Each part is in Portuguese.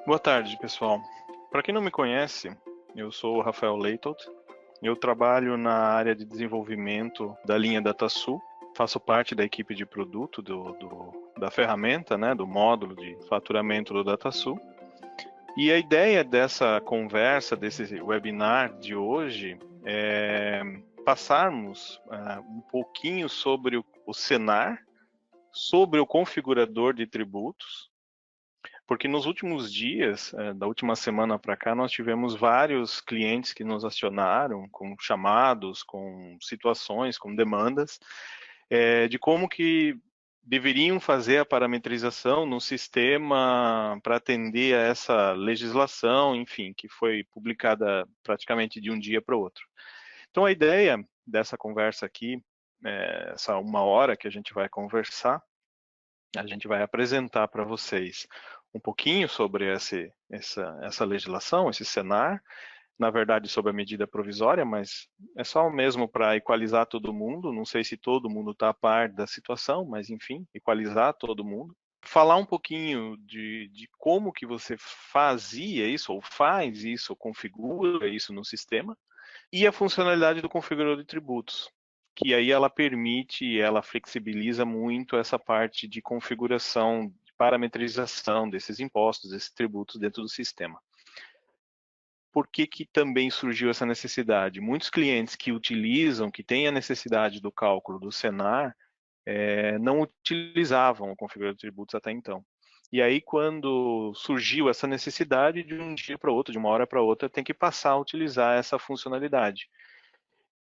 Boa tarde, pessoal. Para quem não me conhece, eu sou o Rafael Leitold. Eu trabalho na área de desenvolvimento da linha DataSul. Faço parte da equipe de produto da ferramenta, né, do módulo de faturamento do DataSul. E a ideia dessa conversa, desse webinar de hoje, é passarmos um pouquinho sobre o Senar, sobre o configurador de tributos, porque nos últimos dias, da última semana para cá, nós tivemos vários clientes que nos acionaram com chamados, com situações, com demandas, de como que deveriam fazer a parametrização no sistema para atender a essa legislação, enfim, que foi publicada praticamente de um dia para o outro. Então, a ideia dessa conversa aqui, essa uma hora que a gente vai conversar, a gente vai apresentar para vocês um pouquinho sobre essa legislação, esse Senar, na verdade sobre a medida provisória, mas é só mesmo para equalizar todo mundo, não sei se todo mundo está a par da situação, mas enfim, equalizar todo mundo. Falar um pouquinho de como que você fazia isso, ou faz isso, ou configura isso no sistema, e a funcionalidade do configurador de tributos, que aí ela permite, ela flexibiliza muito essa parte de configuração, de parametrização desses impostos, desses tributos dentro do sistema. Por que que também surgiu essa necessidade? Muitos clientes que utilizam, que têm a necessidade do cálculo do Senar, não utilizavam o configurador de tributos até então. E aí, quando surgiu essa necessidade, de um dia para outro, de uma hora para outra, tem que passar a utilizar essa funcionalidade.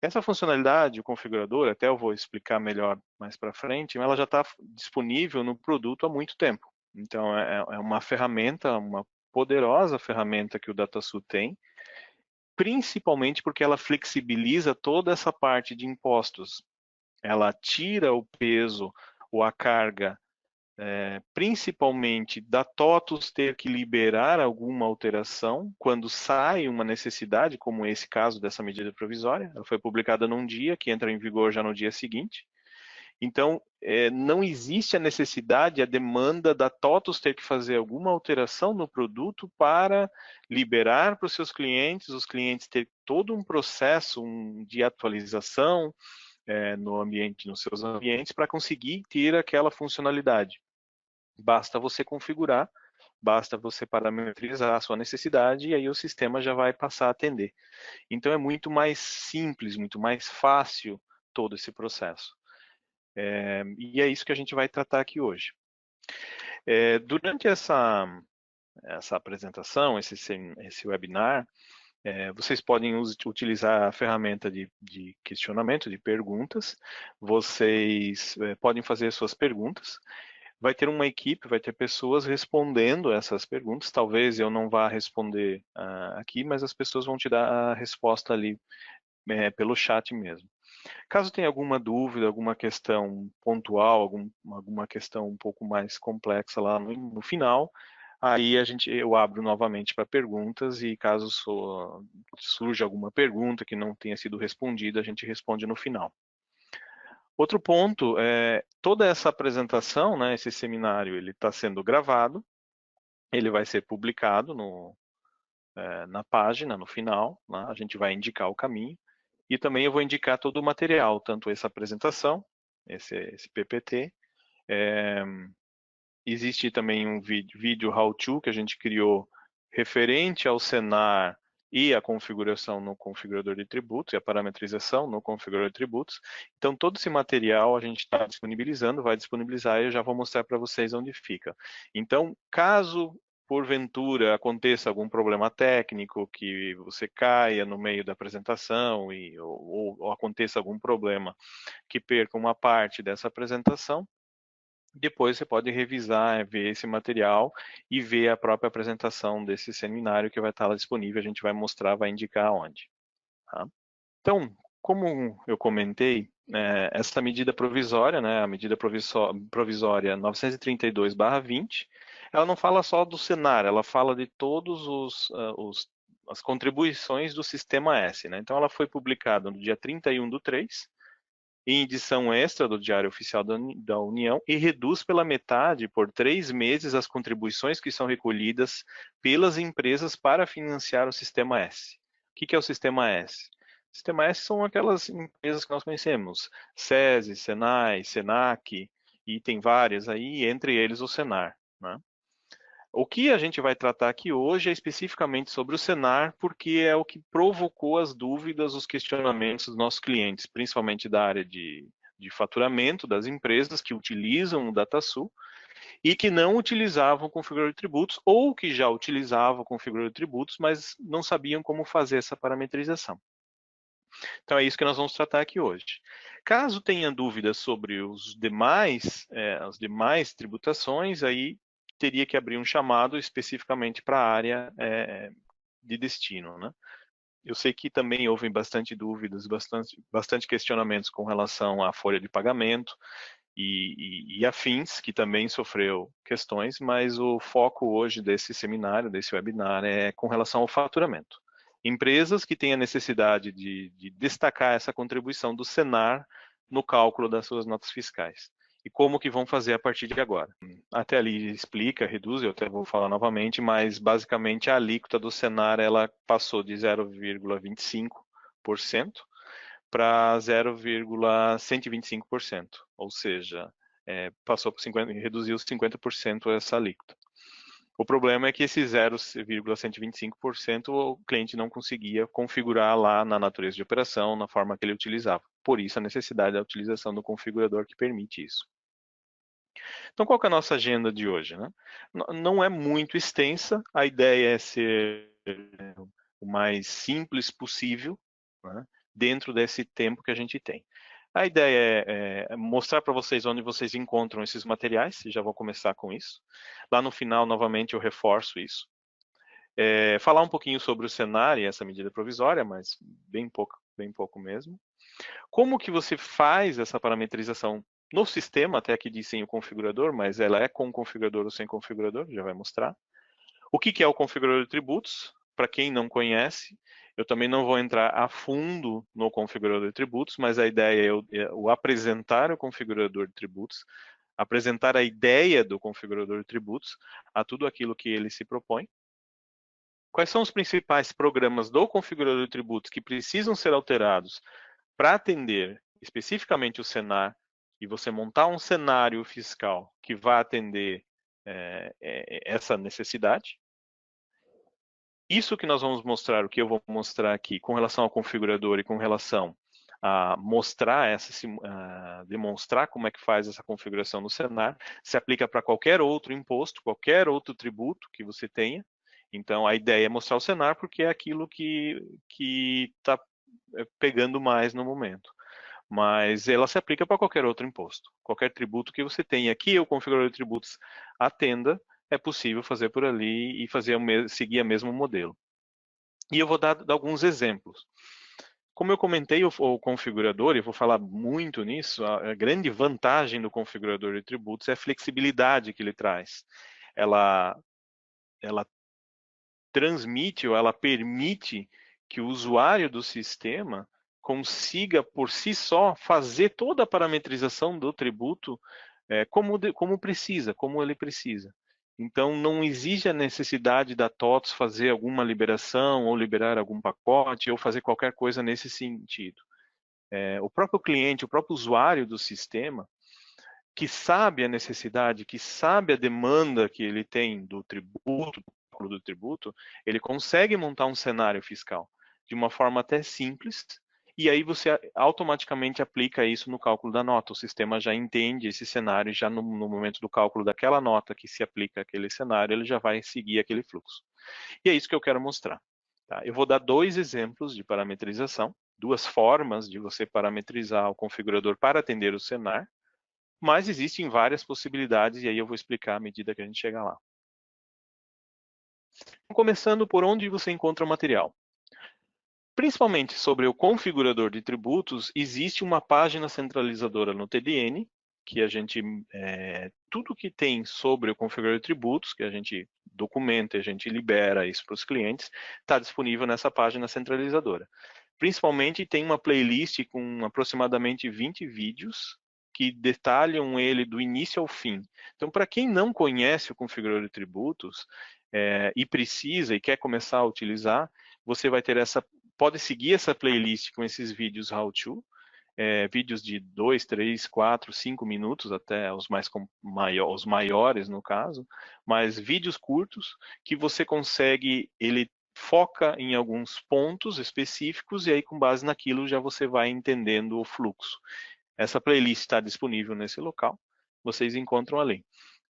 Essa funcionalidade, o configurador, até eu vou explicar melhor mais para frente, ela já está disponível no produto há muito tempo. Então, é uma ferramenta, uma poderosa ferramenta que o DataSul tem, principalmente porque ela flexibiliza toda essa parte de impostos. Ela tira o peso ou a carga, principalmente da TOTUS ter que liberar alguma alteração quando sai uma necessidade, como esse caso dessa medida provisória. Ela foi publicada num dia, que entra em vigor já no dia seguinte. Então, não existe a necessidade, a demanda da TOTUS ter que fazer alguma alteração no produto para liberar para os seus clientes, os clientes ter todo um processo de atualização no ambiente, nos seus ambientes, para conseguir ter aquela funcionalidade. Basta você configurar, basta você parametrizar a sua necessidade e aí o sistema já vai passar a atender. Então é muito mais simples, muito mais fácil todo esse processo. E é isso que a gente vai tratar aqui hoje. Durante essa apresentação, esse webinar, vocês podem utilizar a ferramenta de questionamento, de perguntas. Vocês podem fazer suas perguntas. Vai ter uma equipe, vai ter pessoas respondendo essas perguntas. Talvez eu não vá responder aqui, mas as pessoas vão te dar a resposta ali pelo chat mesmo. Caso tenha alguma dúvida, alguma questão pontual, alguma questão um pouco mais complexa lá no final, aí eu abro novamente para perguntas e caso surja alguma pergunta que não tenha sido respondida, a gente responde no final. Outro ponto é toda essa apresentação, né, esse seminário, ele está sendo gravado, ele vai ser publicado na página, no final, né, a gente vai indicar o caminho, e também eu vou indicar todo o material, tanto essa apresentação, esse PPT, existe também um vídeo how-to que a gente criou referente ao Senar e a configuração no configurador de tributos e a parametrização no configurador de tributos. Então, todo esse material a gente está disponibilizando, vai disponibilizar e eu já vou mostrar para vocês onde fica. Então, caso porventura aconteça algum problema técnico, que você caia no meio da apresentação ou aconteça algum problema que perca uma parte dessa apresentação, depois você pode revisar, ver esse material e ver a própria apresentação desse seminário que vai estar lá disponível. A gente vai mostrar, vai indicar onde. Tá? Então, como eu comentei, essa medida provisória, né, a medida provisória 932/20, ela não fala só do Senar, ela fala de todos as contribuições do Sistema S. Né? Então, ela foi publicada no dia 31/3, em edição extra do Diário Oficial da União e reduz pela metade, por 3 meses, as contribuições que são recolhidas pelas empresas para financiar o Sistema S. O que é o Sistema S? O Sistema S são aquelas empresas que nós conhecemos, SESI, SENAI, SENAC, e tem várias aí, entre eles o Senar, né? O que a gente vai tratar aqui hoje é especificamente sobre o Senar, porque é o que provocou as dúvidas, os questionamentos dos nossos clientes, principalmente da área de faturamento das empresas que utilizam o DataSul e que não utilizavam o configurador de tributos ou que já utilizavam o configurador de tributos, mas não sabiam como fazer essa parametrização. Então é isso que nós vamos tratar aqui hoje. Caso tenha dúvidas sobre as demais tributações, aí teria que abrir um chamado especificamente para a área de destino, né? Eu sei que também houve bastante dúvidas, bastante questionamentos com relação à folha de pagamento e afins, que também sofreu questões, mas o foco hoje desse seminário, desse webinar, é com relação ao faturamento. Empresas que têm a necessidade de destacar essa contribuição do Senar no cálculo das suas notas fiscais. E como que vão fazer a partir de agora. Até ali explica, reduz, eu até vou falar novamente, mas basicamente a alíquota do Senar ela passou de 0,25% para 0,125%, ou seja, passou por 50, reduziu 50% essa alíquota. O problema é que esse 0,125% o cliente não conseguia configurar lá na natureza de operação, na forma que ele utilizava. Por isso a necessidade da utilização do configurador que permite isso. Então, qual que é a nossa agenda de hoje, né? Não é muito extensa, a ideia é ser o mais simples possível, né, dentro desse tempo que a gente tem. A ideia é mostrar para vocês onde vocês encontram esses materiais, e já vou começar com isso. Lá no final, novamente, eu reforço isso. Falar um pouquinho sobre o cenário e essa medida provisória, mas bem pouco mesmo. Como que você faz essa parametrização no sistema, até aqui diz sem o configurador, mas ela é com configurador ou sem configurador, já vai mostrar. O que é o configurador de tributos? Para quem não conhece, eu também não vou entrar a fundo no configurador de tributos, mas a ideia é eu apresentar o configurador de tributos, apresentar a ideia do configurador de tributos a tudo aquilo que ele se propõe. Quais são os principais programas do configurador de tributos que precisam ser alterados para atender especificamente o Senar e você montar um cenário fiscal que vai atender essa necessidade? Isso que nós vamos mostrar, o que eu vou mostrar aqui com relação ao configurador e com relação a mostrar demonstrar como é que faz essa configuração no Senar, se aplica para qualquer outro imposto, qualquer outro tributo que você tenha. Então, a ideia é mostrar o Senar porque é aquilo que está pegando mais no momento. Mas ela se aplica para qualquer outro imposto. Qualquer tributo que você tenha aqui, o configurador de tributos atenda, é possível fazer por ali e seguir o mesmo modelo. E eu vou dar alguns exemplos. Como eu comentei, o configurador, e vou falar muito nisso, a grande vantagem do configurador de tributos é a flexibilidade que ele traz. Ela transmite ou ela permite que o usuário do sistema consiga, por si só, fazer toda a parametrização do tributo como precisa, como ele precisa. Então, não exige a necessidade da TOTS fazer alguma liberação, ou liberar algum pacote, ou fazer qualquer coisa nesse sentido. O próprio cliente, o próprio usuário do sistema, que sabe a necessidade, que sabe a demanda que ele tem do tributo, ele consegue montar um cenário fiscal de uma forma até simples, e aí você automaticamente aplica isso no cálculo da nota. O sistema já entende esse cenário, já no momento do cálculo daquela nota que se aplica àquele cenário, ele já vai seguir aquele fluxo. E é isso que eu quero mostrar. Tá? Eu vou dar 2 exemplos de parametrização, 2 formas de você parametrizar o configurador para atender o Senar, mas existem várias possibilidades e aí eu vou explicar à medida que a gente chegar lá. Começando por onde você encontra o material. Principalmente sobre o configurador de tributos, existe uma página centralizadora no TDN, que a gente, tudo que tem sobre o configurador de tributos, que a gente documenta, a gente libera isso para os clientes, está disponível nessa página centralizadora. Principalmente tem uma playlist com aproximadamente 20 vídeos que detalham ele do início ao fim. Então, para quem não conhece o configurador de tributos e precisa e quer começar a utilizar, você vai ter pode seguir essa playlist com esses vídeos how to, vídeos de 2, 3, 4, 5 minutos, até os os maiores no caso, mas vídeos curtos que você consegue, ele foca em alguns pontos específicos e aí com base naquilo já você vai entendendo o fluxo. Essa playlist está disponível nesse local, vocês encontram ali.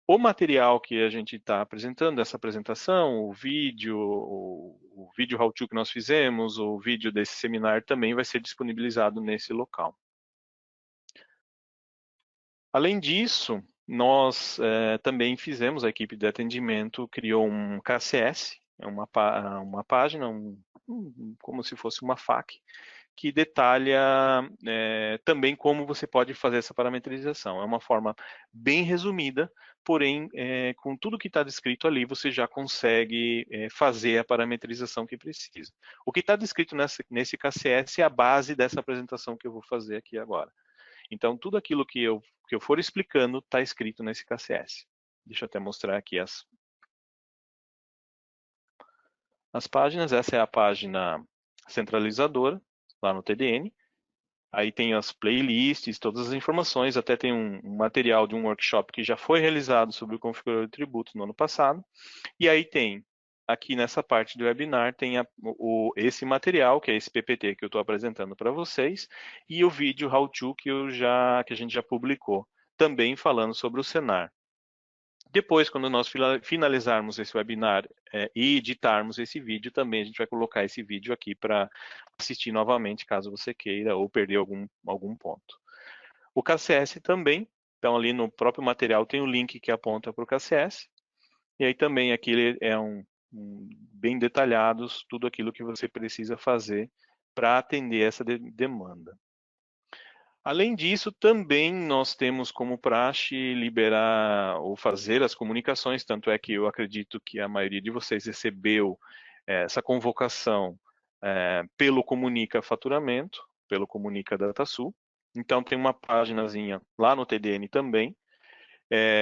O material que a gente está apresentando, essa apresentação, o vídeo how-to que nós fizemos, o vídeo desse seminário também vai ser disponibilizado nesse local. Além disso, nós também fizemos, a equipe de atendimento criou um KCS, uma página, como se fosse uma FAQ, que detalha também como você pode fazer essa parametrização. É uma forma bem resumida, porém, com tudo que está descrito ali, você já consegue fazer a parametrização que precisa. O que está descrito nesse KCS é a base dessa apresentação que eu vou fazer aqui agora. Então, tudo aquilo que eu for explicando está escrito nesse KCS. Deixa eu até mostrar aqui as páginas. Essa é a página centralizadora, lá no TDN. Aí tem as playlists, todas as informações, até tem um material de um workshop que já foi realizado sobre o configurador de tributos no ano passado. E aí tem, aqui nessa parte do webinar, tem esse material, que é esse PPT que eu estou apresentando para vocês, e o vídeo how-to que a gente já publicou, também falando sobre o Senar. Depois, quando nós finalizarmos esse webinar e editarmos esse vídeo, também a gente vai colocar esse vídeo aqui para assistir novamente, caso você queira, ou perder algum ponto. O KCS também, então ali no próprio material tem o link que aponta para o KCS, e aí também aqui ele é bem detalhados tudo aquilo que você precisa fazer para atender essa demanda. Além disso, também nós temos como praxe liberar ou fazer as comunicações, tanto é que eu acredito que a maioria de vocês recebeu essa convocação pelo Comunica Faturamento, pelo Comunica DataSul. Então tem uma páginazinha lá no TDN também,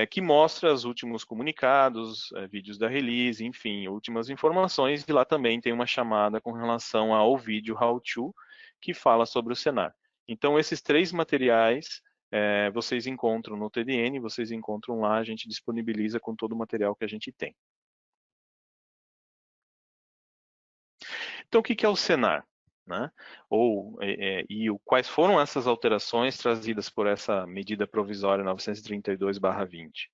que mostra os últimos comunicados, vídeos da release, enfim, últimas informações, e lá também tem uma chamada com relação ao vídeo how-to, que fala sobre o Senar. Então, esses 3 materiais vocês encontram no TDN, vocês encontram lá, a gente disponibiliza com todo o material que a gente tem. Então, o que é o Senar? Né? Quais foram essas alterações trazidas por essa medida provisória 932/20?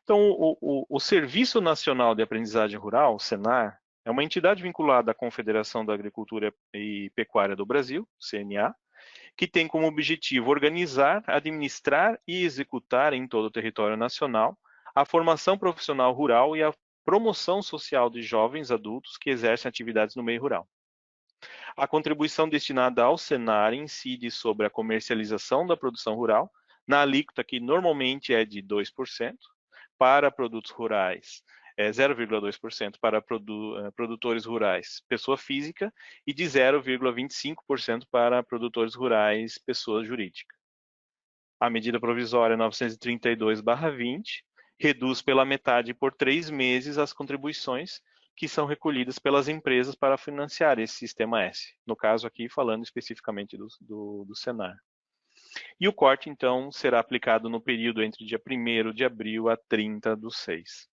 Então, o Serviço Nacional de Aprendizagem Rural, o Senar, é uma entidade vinculada à Confederação da Agricultura e Pecuária do Brasil, CNA, que tem como objetivo organizar, administrar e executar em todo o território nacional a formação profissional rural e a promoção social de jovens adultos que exercem atividades no meio rural. A contribuição destinada ao Senar incide sobre a comercialização da produção rural, na alíquota que normalmente é de 2%, para produtos rurais, 0,2% para produtores rurais, pessoa física, e de 0,25% para produtores rurais, pessoa jurídica. A medida provisória 932/20 reduz pela metade por 3 meses as contribuições que são recolhidas pelas empresas para financiar esse Sistema S. No caso aqui, falando especificamente do Senar. E o corte, então, será aplicado no período entre dia 1º de abril a 30/6.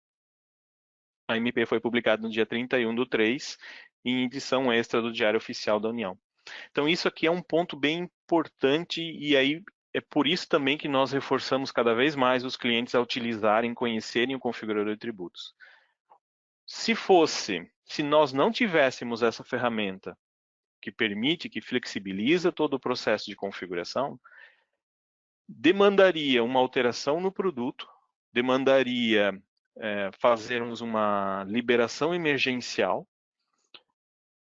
A MP foi publicada no dia 31/3, em edição extra do Diário Oficial da União. Então, isso aqui é um ponto bem importante, e aí é por isso também que nós reforçamos cada vez mais os clientes a utilizarem, conhecerem o configurador de tributos. Se nós não tivéssemos essa ferramenta que permite, que flexibiliza todo o processo de configuração, demandaria uma alteração no produto, demandaria fazermos uma liberação emergencial,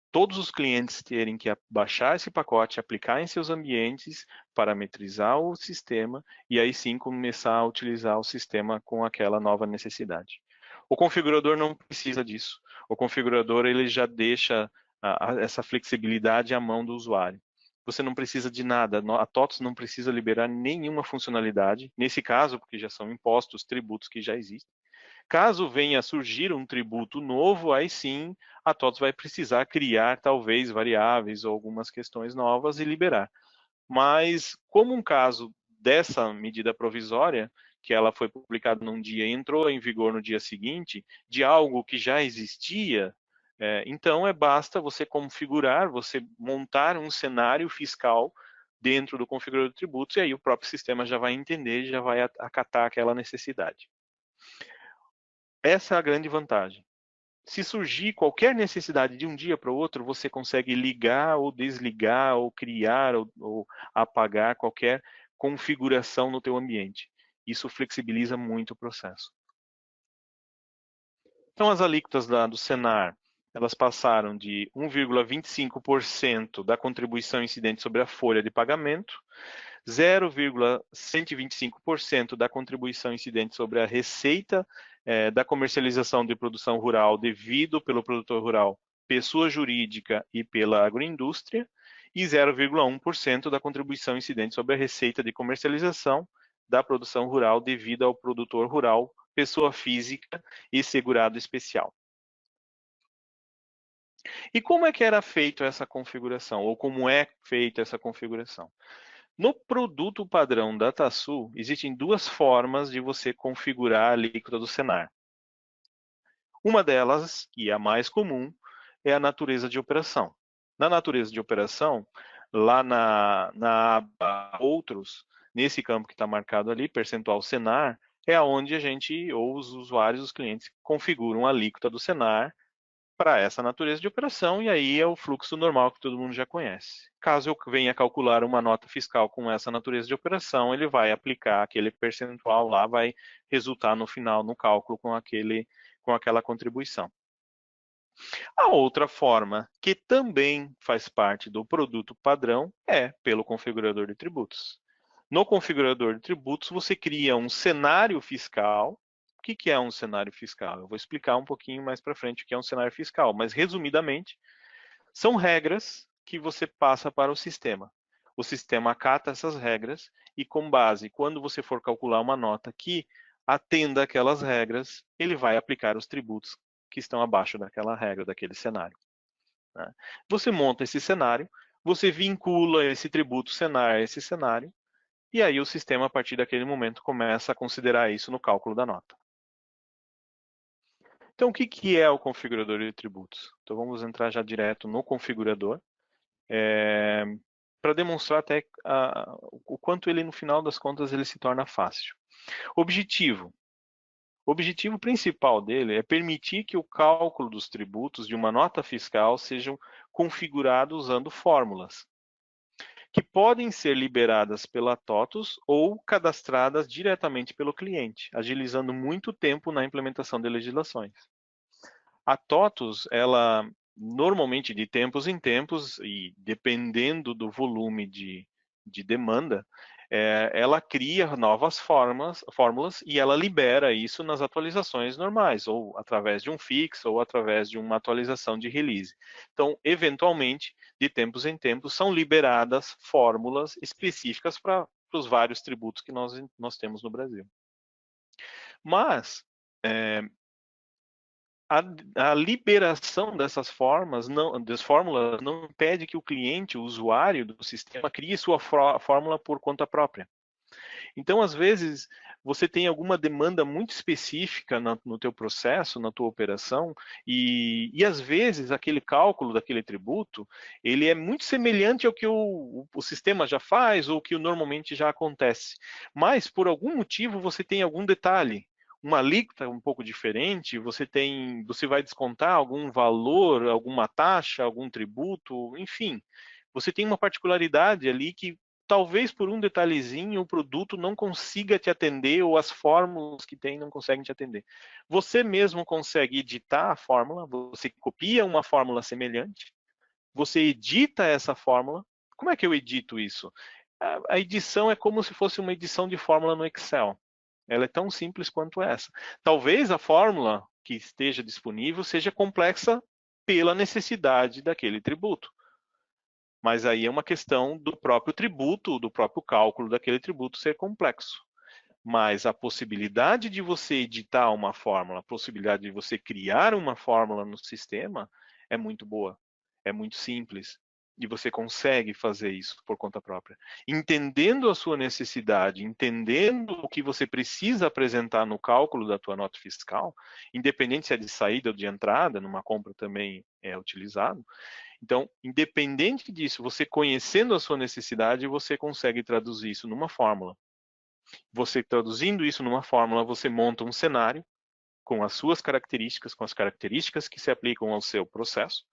todos os clientes terem que baixar esse pacote, aplicar em seus ambientes, parametrizar o sistema e aí sim começar a utilizar o sistema com aquela nova necessidade. O configurador não precisa disso. O configurador ele já deixa essa flexibilidade à mão do usuário. Você não precisa de nada, a TOTOS não precisa liberar nenhuma funcionalidade, nesse caso, porque já são impostos tributos que já existem. Caso venha a surgir um tributo novo, aí sim a TOTOS vai precisar criar talvez variáveis ou algumas questões novas e liberar. Mas como um caso dessa medida provisória, que ela foi publicada num dia e entrou em vigor no dia seguinte, de algo que já existia, então basta você configurar, você montar um cenário fiscal dentro do configurador de tributos, e aí o próprio sistema já vai entender, já vai acatar aquela necessidade. Essa é a grande vantagem. Se surgir qualquer necessidade de um dia para o outro, você consegue ligar ou desligar, ou criar ou apagar qualquer configuração no teu ambiente. Isso flexibiliza muito o processo. Então, as alíquotas do Senar, elas passaram de 1,25% da contribuição incidente sobre a folha de pagamento, 0,125% da contribuição incidente sobre a receita da comercialização de produção rural devido pelo produtor rural, pessoa jurídica e pela agroindústria, e 0,1% da contribuição incidente sobre a receita de comercialização da produção rural devido ao produtor rural, pessoa física e segurado especial. E como é que era feita essa configuração, ou como é feita essa configuração? No produto padrão da TASU, existem duas formas de você configurar a alíquota do Senar. Uma delas, e a mais comum, é a natureza de operação. Na natureza de operação, lá na aba Outros, nesse campo que está marcado ali, percentual Senar, é onde a gente, ou os usuários, os clientes, configuram a alíquota do Senar para essa natureza de operação, e aí é o fluxo normal que todo mundo já conhece. Caso eu venha calcular uma nota fiscal com essa natureza de operação, ele vai aplicar aquele percentual lá, vai resultar no final no cálculo com aquela contribuição. A outra forma, que também faz parte do produto padrão, é pelo configurador de tributos. No configurador de tributos, você cria um cenário fiscal. O que é um cenário fiscal? Eu vou explicar um pouquinho mais para frente o que é um cenário fiscal, mas resumidamente, são regras que você passa para o sistema. O sistema acata essas regras e, com base, quando você for calcular uma nota que atenda aquelas regras, ele vai aplicar os tributos que estão abaixo daquela regra, daquele cenário. Né? Você monta esse cenário, você vincula esse tributo Senar a esse cenário, e aí o sistema, a partir daquele momento, começa a considerar isso no cálculo da nota. Então, o que é o configurador de tributos? Então, vamos entrar já direto no configurador, para demonstrar até o quanto ele, no final das contas, ele se torna fácil. Objetivo. O objetivo principal dele é permitir que o cálculo dos tributos de uma nota fiscal sejam configurados usando fórmulas, que podem ser liberadas pela TOTOS ou cadastradas diretamente pelo cliente, agilizando muito tempo na implementação de legislações. A TOTOS, ela normalmente de tempos em tempos, e dependendo do volume de demanda, ela cria novas fórmulas e ela libera isso nas atualizações normais, ou através de um fix, ou através de uma atualização de release. Então, eventualmente, de tempos em tempos, são liberadas fórmulas específicas para os vários tributos que nós temos no Brasil. Mas, a liberação dessas fórmulas não impede que o cliente, o usuário do sistema, crie sua fórmula por conta própria. Então, às vezes, você tem alguma demanda muito específica no teu processo, na tua operação, e às vezes aquele cálculo daquele tributo, ele é muito semelhante ao que o sistema já faz ou que normalmente já acontece. Mas, por algum motivo, você tem algum detalhe, uma alíquota um pouco diferente, você vai descontar algum valor, alguma taxa, algum tributo, enfim. Você tem uma particularidade ali que talvez por um detalhezinho o produto não consiga te atender ou as fórmulas que tem não conseguem te atender. Você mesmo consegue editar a fórmula, você copia uma fórmula semelhante, você edita essa fórmula. Como é que eu edito isso? A edição é como se fosse uma edição de fórmula no Excel. Ela é tão simples quanto essa. Talvez a fórmula que esteja disponível seja complexa pela necessidade daquele tributo. Mas aí é uma questão do próprio tributo, do próprio cálculo daquele tributo ser complexo. Mas a possibilidade de você editar uma fórmula, a possibilidade de você criar uma fórmula no sistema é muito boa, é muito simples. E você consegue fazer isso por conta própria. Entendendo a sua necessidade, entendendo o que você precisa apresentar no cálculo da tua nota fiscal, independente se é de saída ou de entrada, numa compra também é utilizado. Então, independente disso, você conhecendo a sua necessidade, você consegue traduzir isso numa fórmula. Você traduzindo isso numa fórmula, você monta um cenário com as suas características, com as características que se aplicam ao seu processo,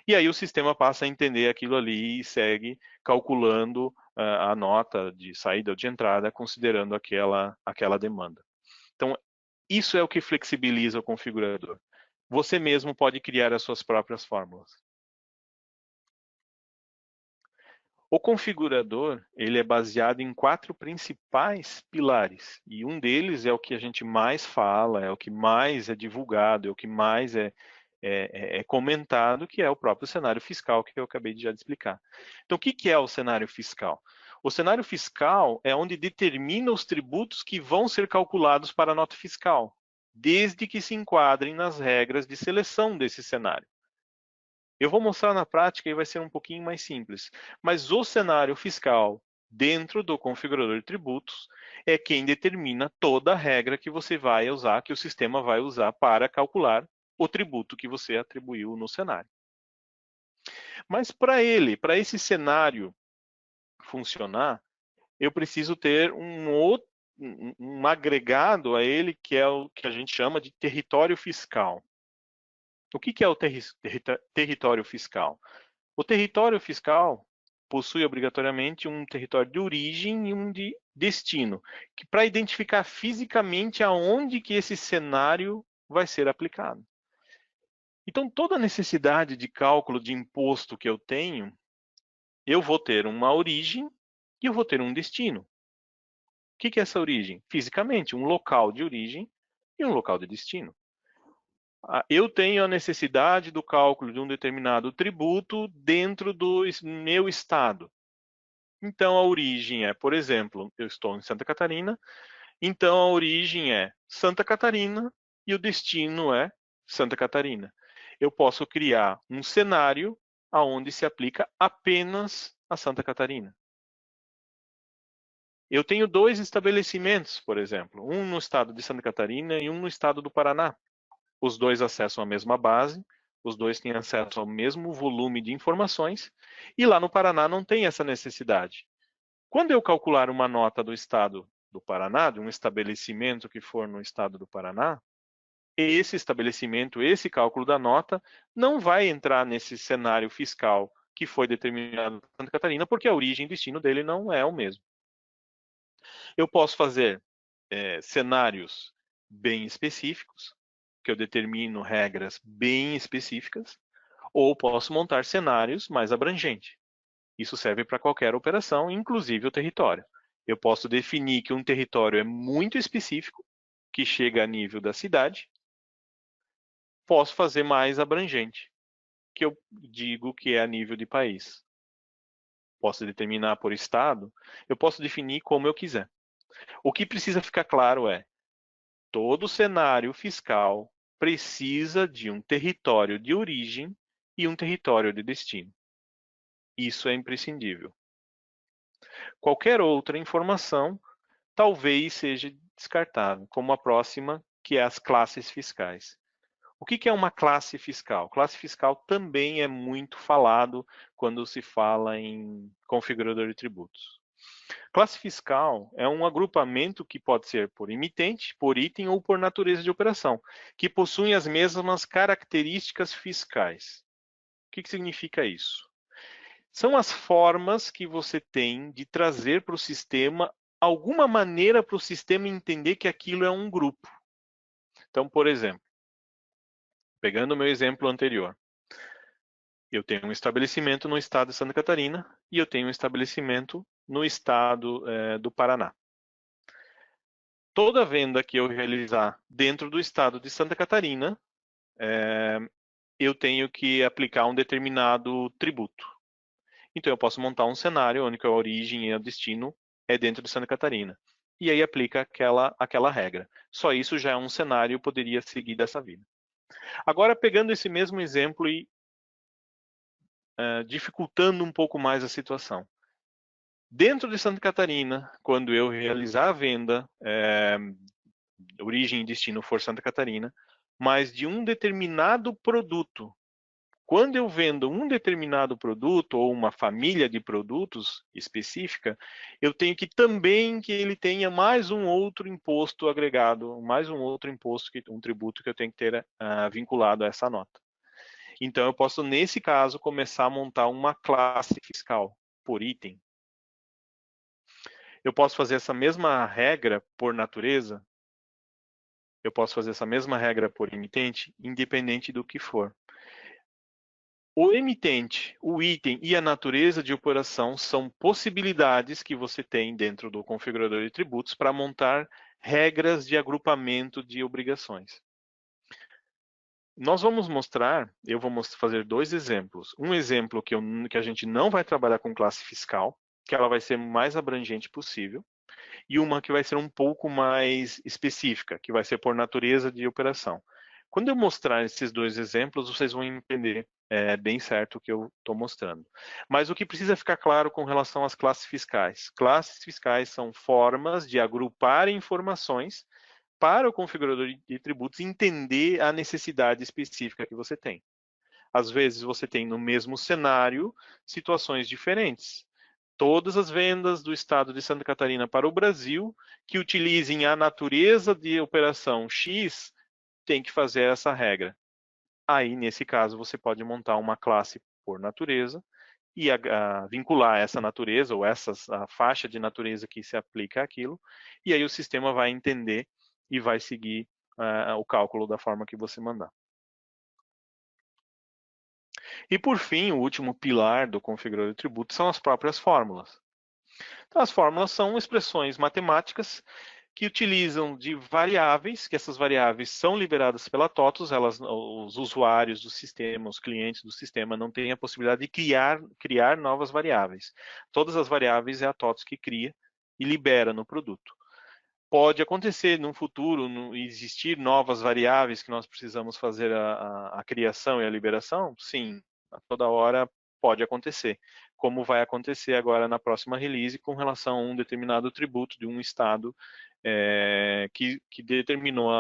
e aí o sistema passa a entender aquilo ali e segue calculando a nota de saída ou de entrada, considerando aquela demanda. Então, isso é o que flexibiliza o configurador. Você mesmo pode criar as suas próprias fórmulas. O configurador, ele é baseado em 4 principais pilares, e um deles é o que a gente mais fala, é o que mais é divulgado, é o que mais é comentado, que é o próprio cenário fiscal, que eu acabei de já explicar. Então, o que é o cenário fiscal? O cenário fiscal é onde determina os tributos que vão ser calculados para a nota fiscal, desde que se enquadrem nas regras de seleção desse cenário. Eu vou mostrar na prática e vai ser um pouquinho mais simples. Mas o cenário fiscal dentro do configurador de tributos é quem determina toda a regra que você vai usar, que o sistema vai usar para calcular o tributo que você atribuiu no cenário. Mas para esse cenário funcionar, eu preciso ter um agregado a ele que é o que a gente chama de território fiscal. O que é o território fiscal? O território fiscal possui obrigatoriamente um território de origem e um de destino, que para identificar fisicamente aonde que esse cenário vai ser aplicado. Então, toda necessidade de cálculo de imposto que eu tenho, eu vou ter uma origem e eu vou ter um destino. O que é essa origem? Fisicamente, um local de origem e um local de destino. Eu tenho a necessidade do cálculo de um determinado tributo dentro do meu estado. Então, a origem é, por exemplo, eu estou em Santa Catarina, então a origem é Santa Catarina e o destino é Santa Catarina. Eu posso criar um cenário onde se aplica apenas a Santa Catarina. Eu tenho 2 estabelecimentos, por exemplo, um no estado de Santa Catarina e um no estado do Paraná. Os 2 acessam a mesma base, os 2 têm acesso ao mesmo volume de informações, e lá no Paraná não tem essa necessidade. Quando eu calcular uma nota do estado do Paraná, de um estabelecimento que for no estado do Paraná, esse estabelecimento, esse cálculo da nota, não vai entrar nesse cenário fiscal que foi determinado em Santa Catarina, porque a origem e destino dele não é o mesmo. Eu posso fazer cenários bem específicos, que eu determino regras bem específicas, ou posso montar cenários mais abrangentes. Isso serve para qualquer operação, inclusive o território. Eu posso definir que um território é muito específico, que chega a nível da cidade. Posso fazer mais abrangente, que eu digo que é a nível de país. Posso determinar por estado, eu posso definir como eu quiser. O que precisa ficar claro é, todo cenário fiscal precisa de um território de origem e um território de destino. Isso é imprescindível. Qualquer outra informação talvez seja descartável, como a próxima, que é as classes fiscais. O que é uma classe fiscal? Classe fiscal também é muito falado quando se fala em configurador de tributos. Classe fiscal é um agrupamento que pode ser por emitente, por item ou por natureza de operação, que possuem as mesmas características fiscais. O que significa isso? São as formas que você tem de trazer para o sistema alguma maneira para o sistema entender que aquilo é um grupo. Então, por exemplo, pegando o meu exemplo anterior, eu tenho um estabelecimento no estado de Santa Catarina e eu tenho um estabelecimento no estado do Paraná. Toda venda que eu realizar dentro do estado de Santa Catarina, eu tenho que aplicar um determinado tributo. Então eu posso montar um cenário onde a origem e o destino é dentro de Santa Catarina. E aí aplica aquela regra. Só isso já é um cenário, poderia seguir dessa vida. Agora, pegando esse mesmo exemplo e dificultando um pouco mais a situação. Dentro de Santa Catarina, quando eu realizar a venda, origem e destino for Santa Catarina, mas de um determinado produto. Quando eu vendo um determinado produto ou uma família de produtos específica, eu tenho que também que ele tenha mais um outro imposto agregado, mais um outro imposto, um tributo que eu tenho que ter vinculado a essa nota. Então eu posso, nesse caso, começar a montar uma classe fiscal por item. Eu posso fazer essa mesma regra por natureza? Eu posso fazer essa mesma regra por emitente, independente do que for. O emitente, o item e a natureza de operação são possibilidades que você tem dentro do configurador de tributos para montar regras de agrupamento de obrigações. Nós vamos mostrar, eu vou fazer dois exemplos. Um exemplo que a gente não vai trabalhar com classe fiscal, que ela vai ser o mais abrangente possível, e uma que vai ser um pouco mais específica, que vai ser por natureza de operação. Quando eu mostrar esses dois exemplos, vocês vão entender bem certo o que eu estou mostrando. Mas o que precisa ficar claro com relação às classes fiscais? Classes fiscais são formas de agrupar informações para o configurador de tributos entender a necessidade específica que você tem. Às vezes você tem no mesmo cenário situações diferentes. Todas as vendas do estado de Santa Catarina para o Brasil que utilizem a natureza de operação X tem que fazer essa regra. Aí, nesse caso, você pode montar uma classe por natureza e vincular essa natureza ou a faixa de natureza que se aplica àquilo, e aí o sistema vai entender e vai seguir o cálculo da forma que você mandar. E por fim, o último pilar do configurador de tributos são as próprias fórmulas. Então, as fórmulas são expressões matemáticas que utilizam de variáveis, que essas variáveis são liberadas pela TOTUS, os usuários do sistema, os clientes do sistema não têm a possibilidade de criar novas variáveis. Todas as variáveis é a TOTUS que cria e libera no produto. Pode acontecer no futuro existir novas variáveis que nós precisamos fazer a criação e a liberação? Sim, a toda hora pode acontecer, como vai acontecer agora na próxima release com relação a um determinado tributo de um estado que determinou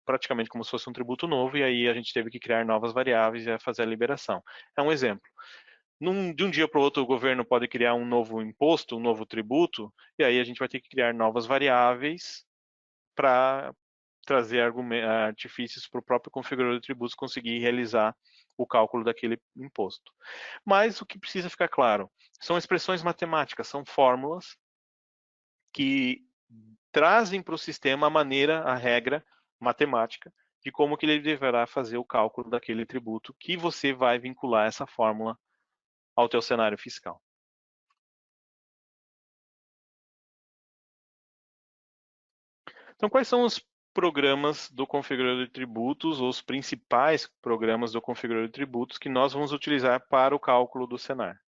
praticamente como se fosse um tributo novo, e aí a gente teve que criar novas variáveis e fazer a liberação. É um exemplo. De um dia para o outro, o governo pode criar um novo imposto, um novo tributo, e aí a gente vai ter que criar novas variáveis para trazer artifícios para o próprio configurador de tributos conseguir realizar o cálculo daquele imposto. Mas o que precisa ficar claro, são expressões matemáticas, são fórmulas que trazem para o sistema a regra matemática de como que ele deverá fazer o cálculo daquele tributo que você vai vincular essa fórmula ao teu cenário fiscal. Então, quais são os programas do configurador de tributos, ou os principais programas do configurador de tributos que nós vamos utilizar para o cálculo do Senar?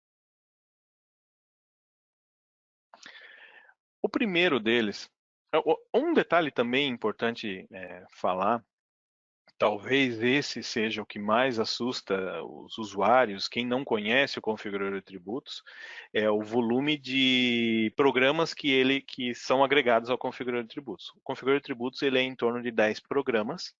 O primeiro deles, um detalhe também importante falar, talvez esse seja o que mais assusta os usuários, quem não conhece o configurador de tributos, é o volume de programas que são agregados ao configurador de tributos. O configurador de tributos ele é em torno de 10 programas,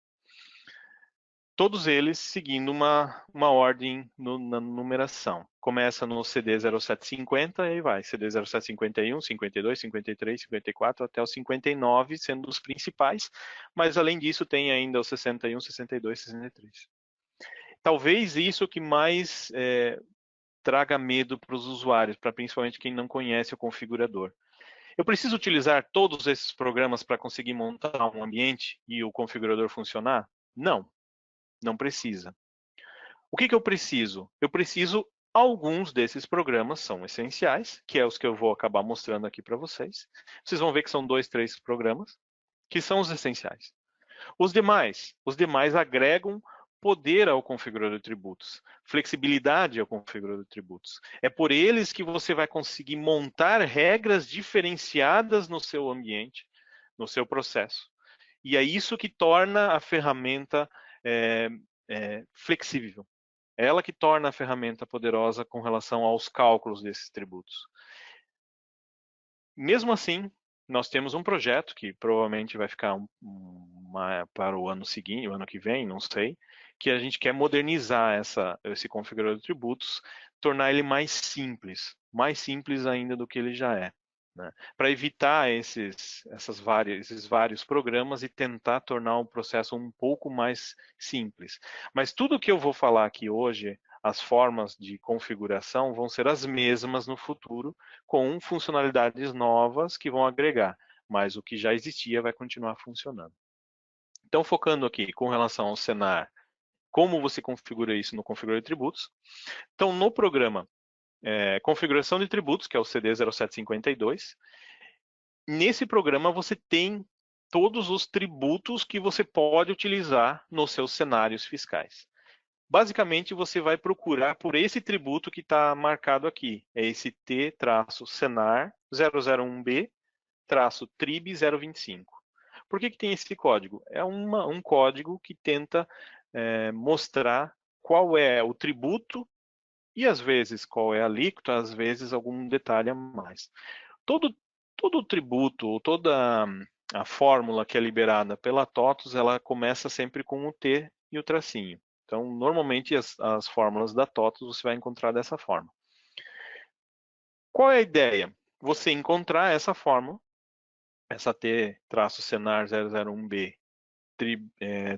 todos eles seguindo uma ordem na numeração. Começa no CD 0750 e vai CD 0751, 52, 53, 54 até o 59, sendo os principais, mas além disso tem ainda o 61, 62, 63. Talvez isso que mais traga medo para os usuários, para principalmente quem não conhece o configurador. Eu preciso utilizar todos esses programas para conseguir montar um ambiente e o configurador funcionar? Não. Não precisa. O que eu preciso? Eu preciso, alguns desses programas são essenciais, que é os que eu vou acabar mostrando aqui para vocês. Vocês vão ver que são 2, 3 programas, que são os essenciais. Os demais agregam poder ao configurador de tributos, flexibilidade ao configurador de tributos. É por eles que você vai conseguir montar regras diferenciadas no seu ambiente, no seu processo. E é isso que torna a ferramenta flexível. É ela que torna a ferramenta poderosa com relação aos cálculos desses tributos. Mesmo assim, nós temos um projeto que provavelmente vai ficar para o ano seguinte, o ano que vem, não sei, que a gente quer modernizar esse configurador de tributos, tornar ele mais simples ainda do que ele já é, né? Para evitar esses vários programas e tentar tornar o processo um pouco mais simples. Mas tudo que eu vou falar aqui hoje, as formas de configuração vão ser as mesmas no futuro, com funcionalidades novas que vão agregar, mas o que já existia vai continuar funcionando. Então, focando aqui com relação ao Senar, como você configura isso no configurador de tributos. Então, no programa Configuração de Tributos, que é o CD 0752, nesse programa você tem todos os tributos que você pode utilizar nos seus cenários fiscais. Basicamente, você vai procurar por esse tributo que está marcado aqui. É esse T-Senar 001B-TRIB 025. Por que tem esse código? É um código que tenta mostrar qual é o tributo e, às vezes, qual é a alíquota, às vezes, algum detalhe a mais. Todo o tributo, toda a fórmula que é liberada pela TOTUS, ela começa sempre com o T e o tracinho. Então, normalmente, as fórmulas da TOTUS você vai encontrar dessa forma. Qual é a ideia? Você encontrar essa fórmula, essa T-Senar 001B,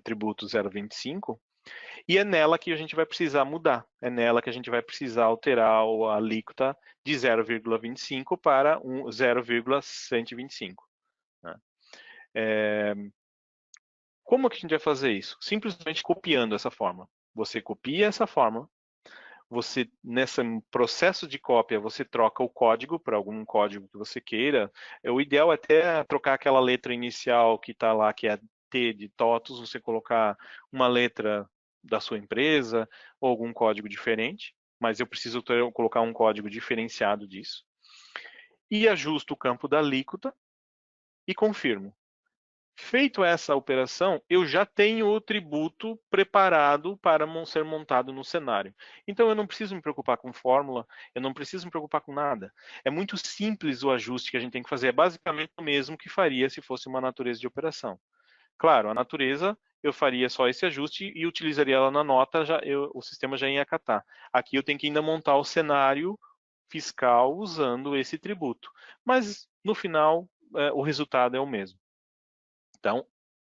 tributo 025, e é nela que a gente vai precisar mudar. É nela que a gente vai precisar alterar a alíquota de 0,25 para 0,125. Né? Como que a gente vai fazer isso? Simplesmente copiando essa fórmula. Você copia essa fórmula, você, nesse processo de cópia, você troca o código para algum código que você queira. O ideal é até trocar aquela letra inicial que está lá, que é T de TOTUS, você colocar uma letra da sua empresa ou algum código diferente, mas eu preciso colocar um código diferenciado disso. E ajusto o campo da alíquota e confirmo. Feito essa operação, eu já tenho o tributo preparado para ser montado no cenário. Então, eu não preciso me preocupar com fórmula, eu não preciso me preocupar com nada. É muito simples o ajuste que a gente tem que fazer, é basicamente o mesmo que faria se fosse uma natureza de operação. Claro, a natureza, eu faria só esse ajuste e utilizaria ela na nota, o sistema já ia acatar. Aqui eu tenho que ainda montar o cenário fiscal usando esse tributo. Mas, no final, o resultado é o mesmo. Então,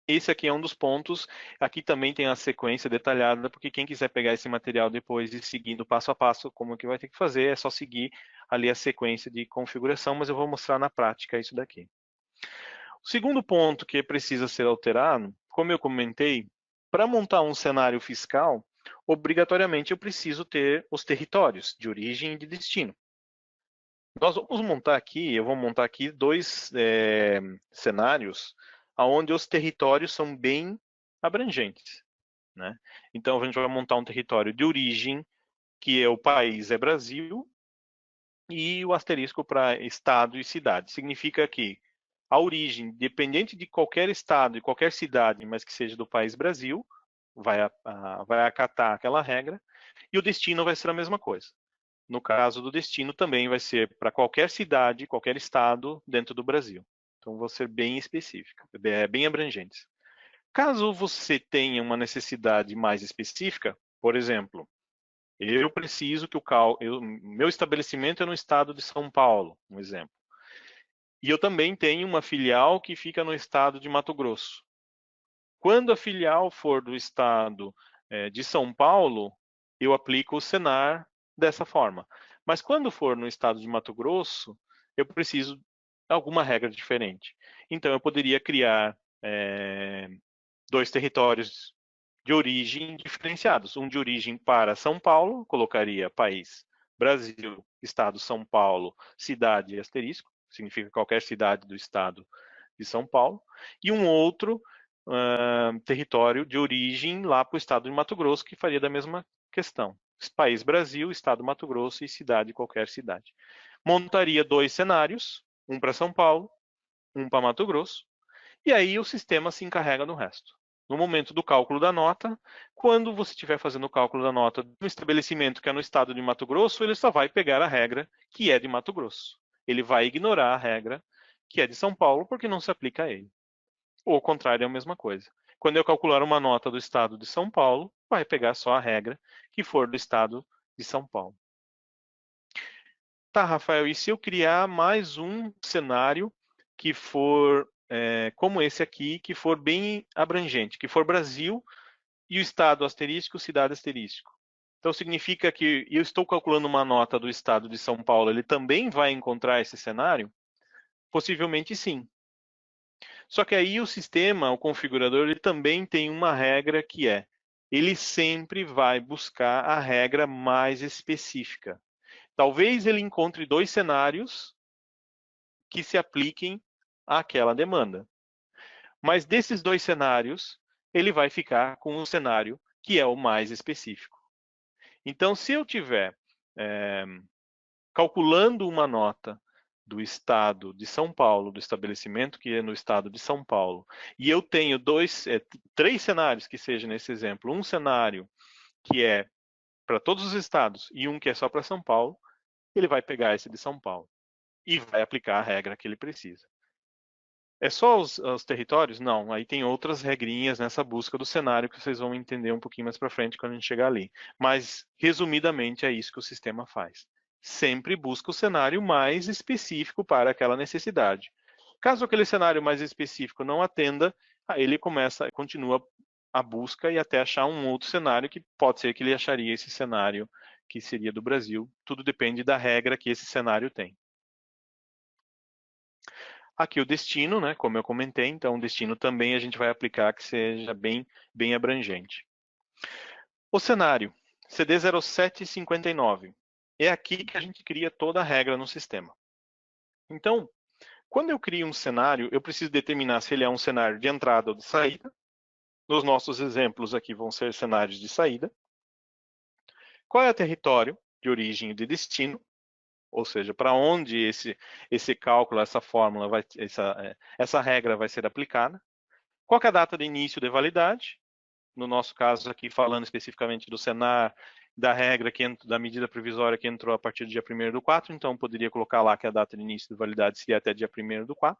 esse aqui é um dos pontos. Aqui também tem a sequência detalhada, porque quem quiser pegar esse material depois e seguindo passo a passo como que vai ter que fazer, é só seguir ali a sequência de configuração, mas eu vou mostrar na prática isso daqui. O segundo ponto que precisa ser alterado, como eu comentei, para montar um cenário fiscal, obrigatoriamente eu preciso ter os territórios de origem e de destino. Nós vamos montar aqui, eu vou montar aqui dois cenários onde os territórios são bem abrangentes, né? Então, a gente vai montar um território de origem, que é o país é Brasil, e o asterisco para estado e cidade. Significa que a origem, dependente de qualquer estado e qualquer cidade, mas que seja do país Brasil, vai acatar aquela regra, e o destino vai ser a mesma coisa. No caso do destino, também vai ser para qualquer cidade, qualquer estado dentro do Brasil. Então, vou ser bem específica, bem abrangentes. Caso você tenha uma necessidade mais específica, por exemplo, eu preciso que meu estabelecimento é no estado de São Paulo, um exemplo. E eu também tenho uma filial que fica no estado de Mato Grosso. Quando a filial for do estado de São Paulo, eu aplico o Senar dessa forma. Mas quando for no estado de Mato Grosso, eu preciso de alguma regra diferente. Então, eu poderia criar dois territórios de origem diferenciados. Um de origem para São Paulo, colocaria país Brasil, estado São Paulo, cidade asterisco, significa qualquer cidade do estado de São Paulo. E um outro território de origem lá para o estado de Mato Grosso, que faria da mesma questão. País Brasil, estado Mato Grosso e cidade, qualquer cidade. Montaria 2 cenários, um para São Paulo, um para Mato Grosso, e aí o sistema se encarrega do resto. No momento do cálculo da nota, quando você estiver fazendo o cálculo da nota do estabelecimento que é no estado de Mato Grosso, ele só vai pegar a regra que é de Mato Grosso. Ele vai ignorar a regra que é de São Paulo, porque não se aplica a ele. Ou ao contrário, é a mesma coisa. Quando eu calcular uma nota do estado de São Paulo, vai pegar só a regra que for do estado de São Paulo. Tá, Rafael, e se eu criar mais um cenário que for como esse aqui, que for bem abrangente, que for Brasil e o estado asterístico, cidade asterístico? Então significa que eu estou calculando uma nota do estado de São Paulo, ele também vai encontrar esse cenário? Possivelmente sim. Só que aí o sistema, o configurador, ele também tem uma regra que é, ele sempre vai buscar a regra mais específica. Talvez ele encontre 2 cenários que se apliquem àquela demanda. Mas desses 2 cenários, ele vai ficar com o cenário que é o mais específico. Então, se eu tiver calculando uma nota do estado de São Paulo, do estabelecimento que é no estado de São Paulo, e eu tenho 3 cenários que seja nesse exemplo, um cenário que é para todos os estados e um que é só para São Paulo, ele vai pegar esse de São Paulo e vai aplicar a regra que ele precisa. É só os territórios? Não, aí tem outras regrinhas nessa busca do cenário que vocês vão entender um pouquinho mais para frente quando a gente chegar ali. Mas, resumidamente, é isso que o sistema faz. Sempre busca o cenário mais específico para aquela necessidade. Caso aquele cenário mais específico não atenda, aí ele continua a busca e até achar um outro cenário que pode ser que ele acharia esse cenário que seria do Brasil. Tudo depende da regra que esse cenário tem. Aqui o destino, né, como eu comentei, então o destino também a gente vai aplicar que seja bem abrangente. O cenário, CD 0759. É aqui que a gente cria toda a regra no sistema. Então, quando eu crio um cenário, eu preciso determinar se ele é um cenário de entrada ou de saída. Nos nossos exemplos aqui vão ser cenários de saída. Qual é o território de origem e de destino? Ou seja, para onde esse cálculo, essa fórmula, essa regra vai ser aplicada. Qual é a data de início de validade? No nosso caso aqui, falando especificamente do Senar, da regra da medida provisória que entrou a partir do dia 1º/4, então poderia colocar lá que a data de início de validade seria até dia 1º/4.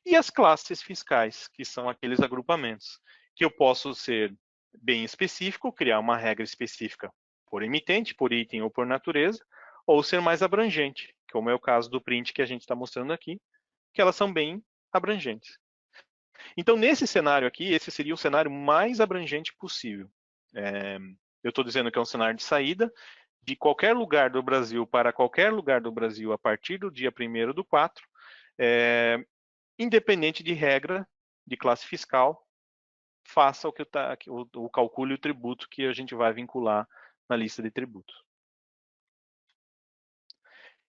E as classes fiscais, que são aqueles agrupamentos, que eu posso ser bem específico, criar uma regra específica por emitente, por item ou por natureza, ou ser mais abrangente, como é o caso do print que a gente está mostrando aqui, que elas são bem abrangentes. Então, nesse cenário aqui, esse seria o cenário mais abrangente possível. Eu estou dizendo que é um cenário de saída de qualquer lugar do Brasil para qualquer lugar do Brasil a partir do dia 1º/4, independente de regra de classe fiscal, faça o calcule o tributo que a gente vai vincular na lista de tributos.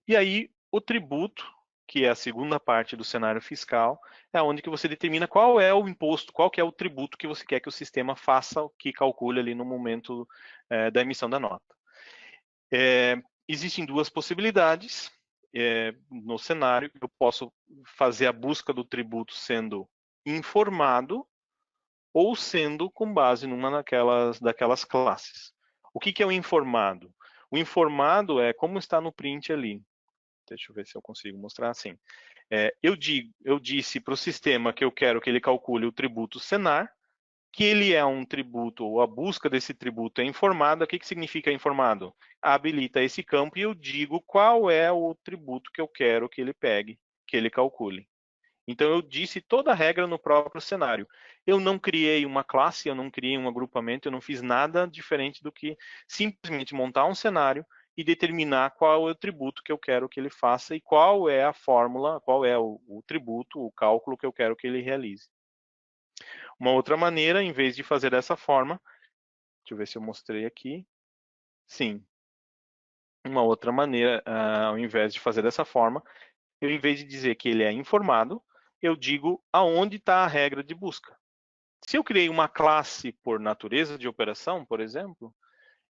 E aí, o tributo, que é a segunda parte do cenário fiscal, é onde que você determina qual é o imposto, qual que é o tributo que você quer que o sistema faça, que calcule ali no momento da emissão da nota. Existem 2 possibilidades no cenário. Eu posso fazer a busca do tributo sendo informado ou sendo com base numa daquelas classes. O que é o informado? O informado é como está no print ali. Deixa eu ver se eu consigo mostrar assim. Eu disse para o sistema que eu quero que ele calcule o tributo Senar, que ele é um tributo, ou a busca desse tributo é informada. O que significa informado? Habilita esse campo e eu digo qual é o tributo que eu quero que ele pegue, que ele calcule. Então, eu disse toda a regra no próprio cenário. Eu não criei uma classe, eu não criei um agrupamento, eu não fiz nada diferente do que simplesmente montar um cenário e determinar qual é o tributo que eu quero que ele faça e qual é a fórmula, qual é o tributo, o cálculo que eu quero que ele realize. Uma outra maneira, em vez de fazer dessa forma, deixa eu ver se eu mostrei aqui. Sim. Uma outra maneira, ao invés de fazer dessa forma, eu, em vez de dizer que ele é informado, eu digo aonde está a regra de busca. Se eu criei uma classe por natureza de operação, por exemplo,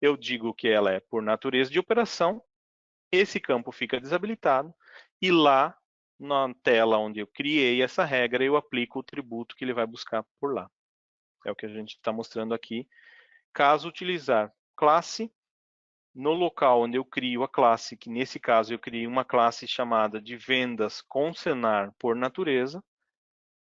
eu digo que ela é por natureza de operação, esse campo fica desabilitado, e lá na tela onde eu criei essa regra, eu aplico o tributo que ele vai buscar por lá. É o que a gente está mostrando aqui. Caso utilizar classe, no local onde eu crio a classe, que nesse caso eu criei uma classe chamada de vendas com Senar por natureza,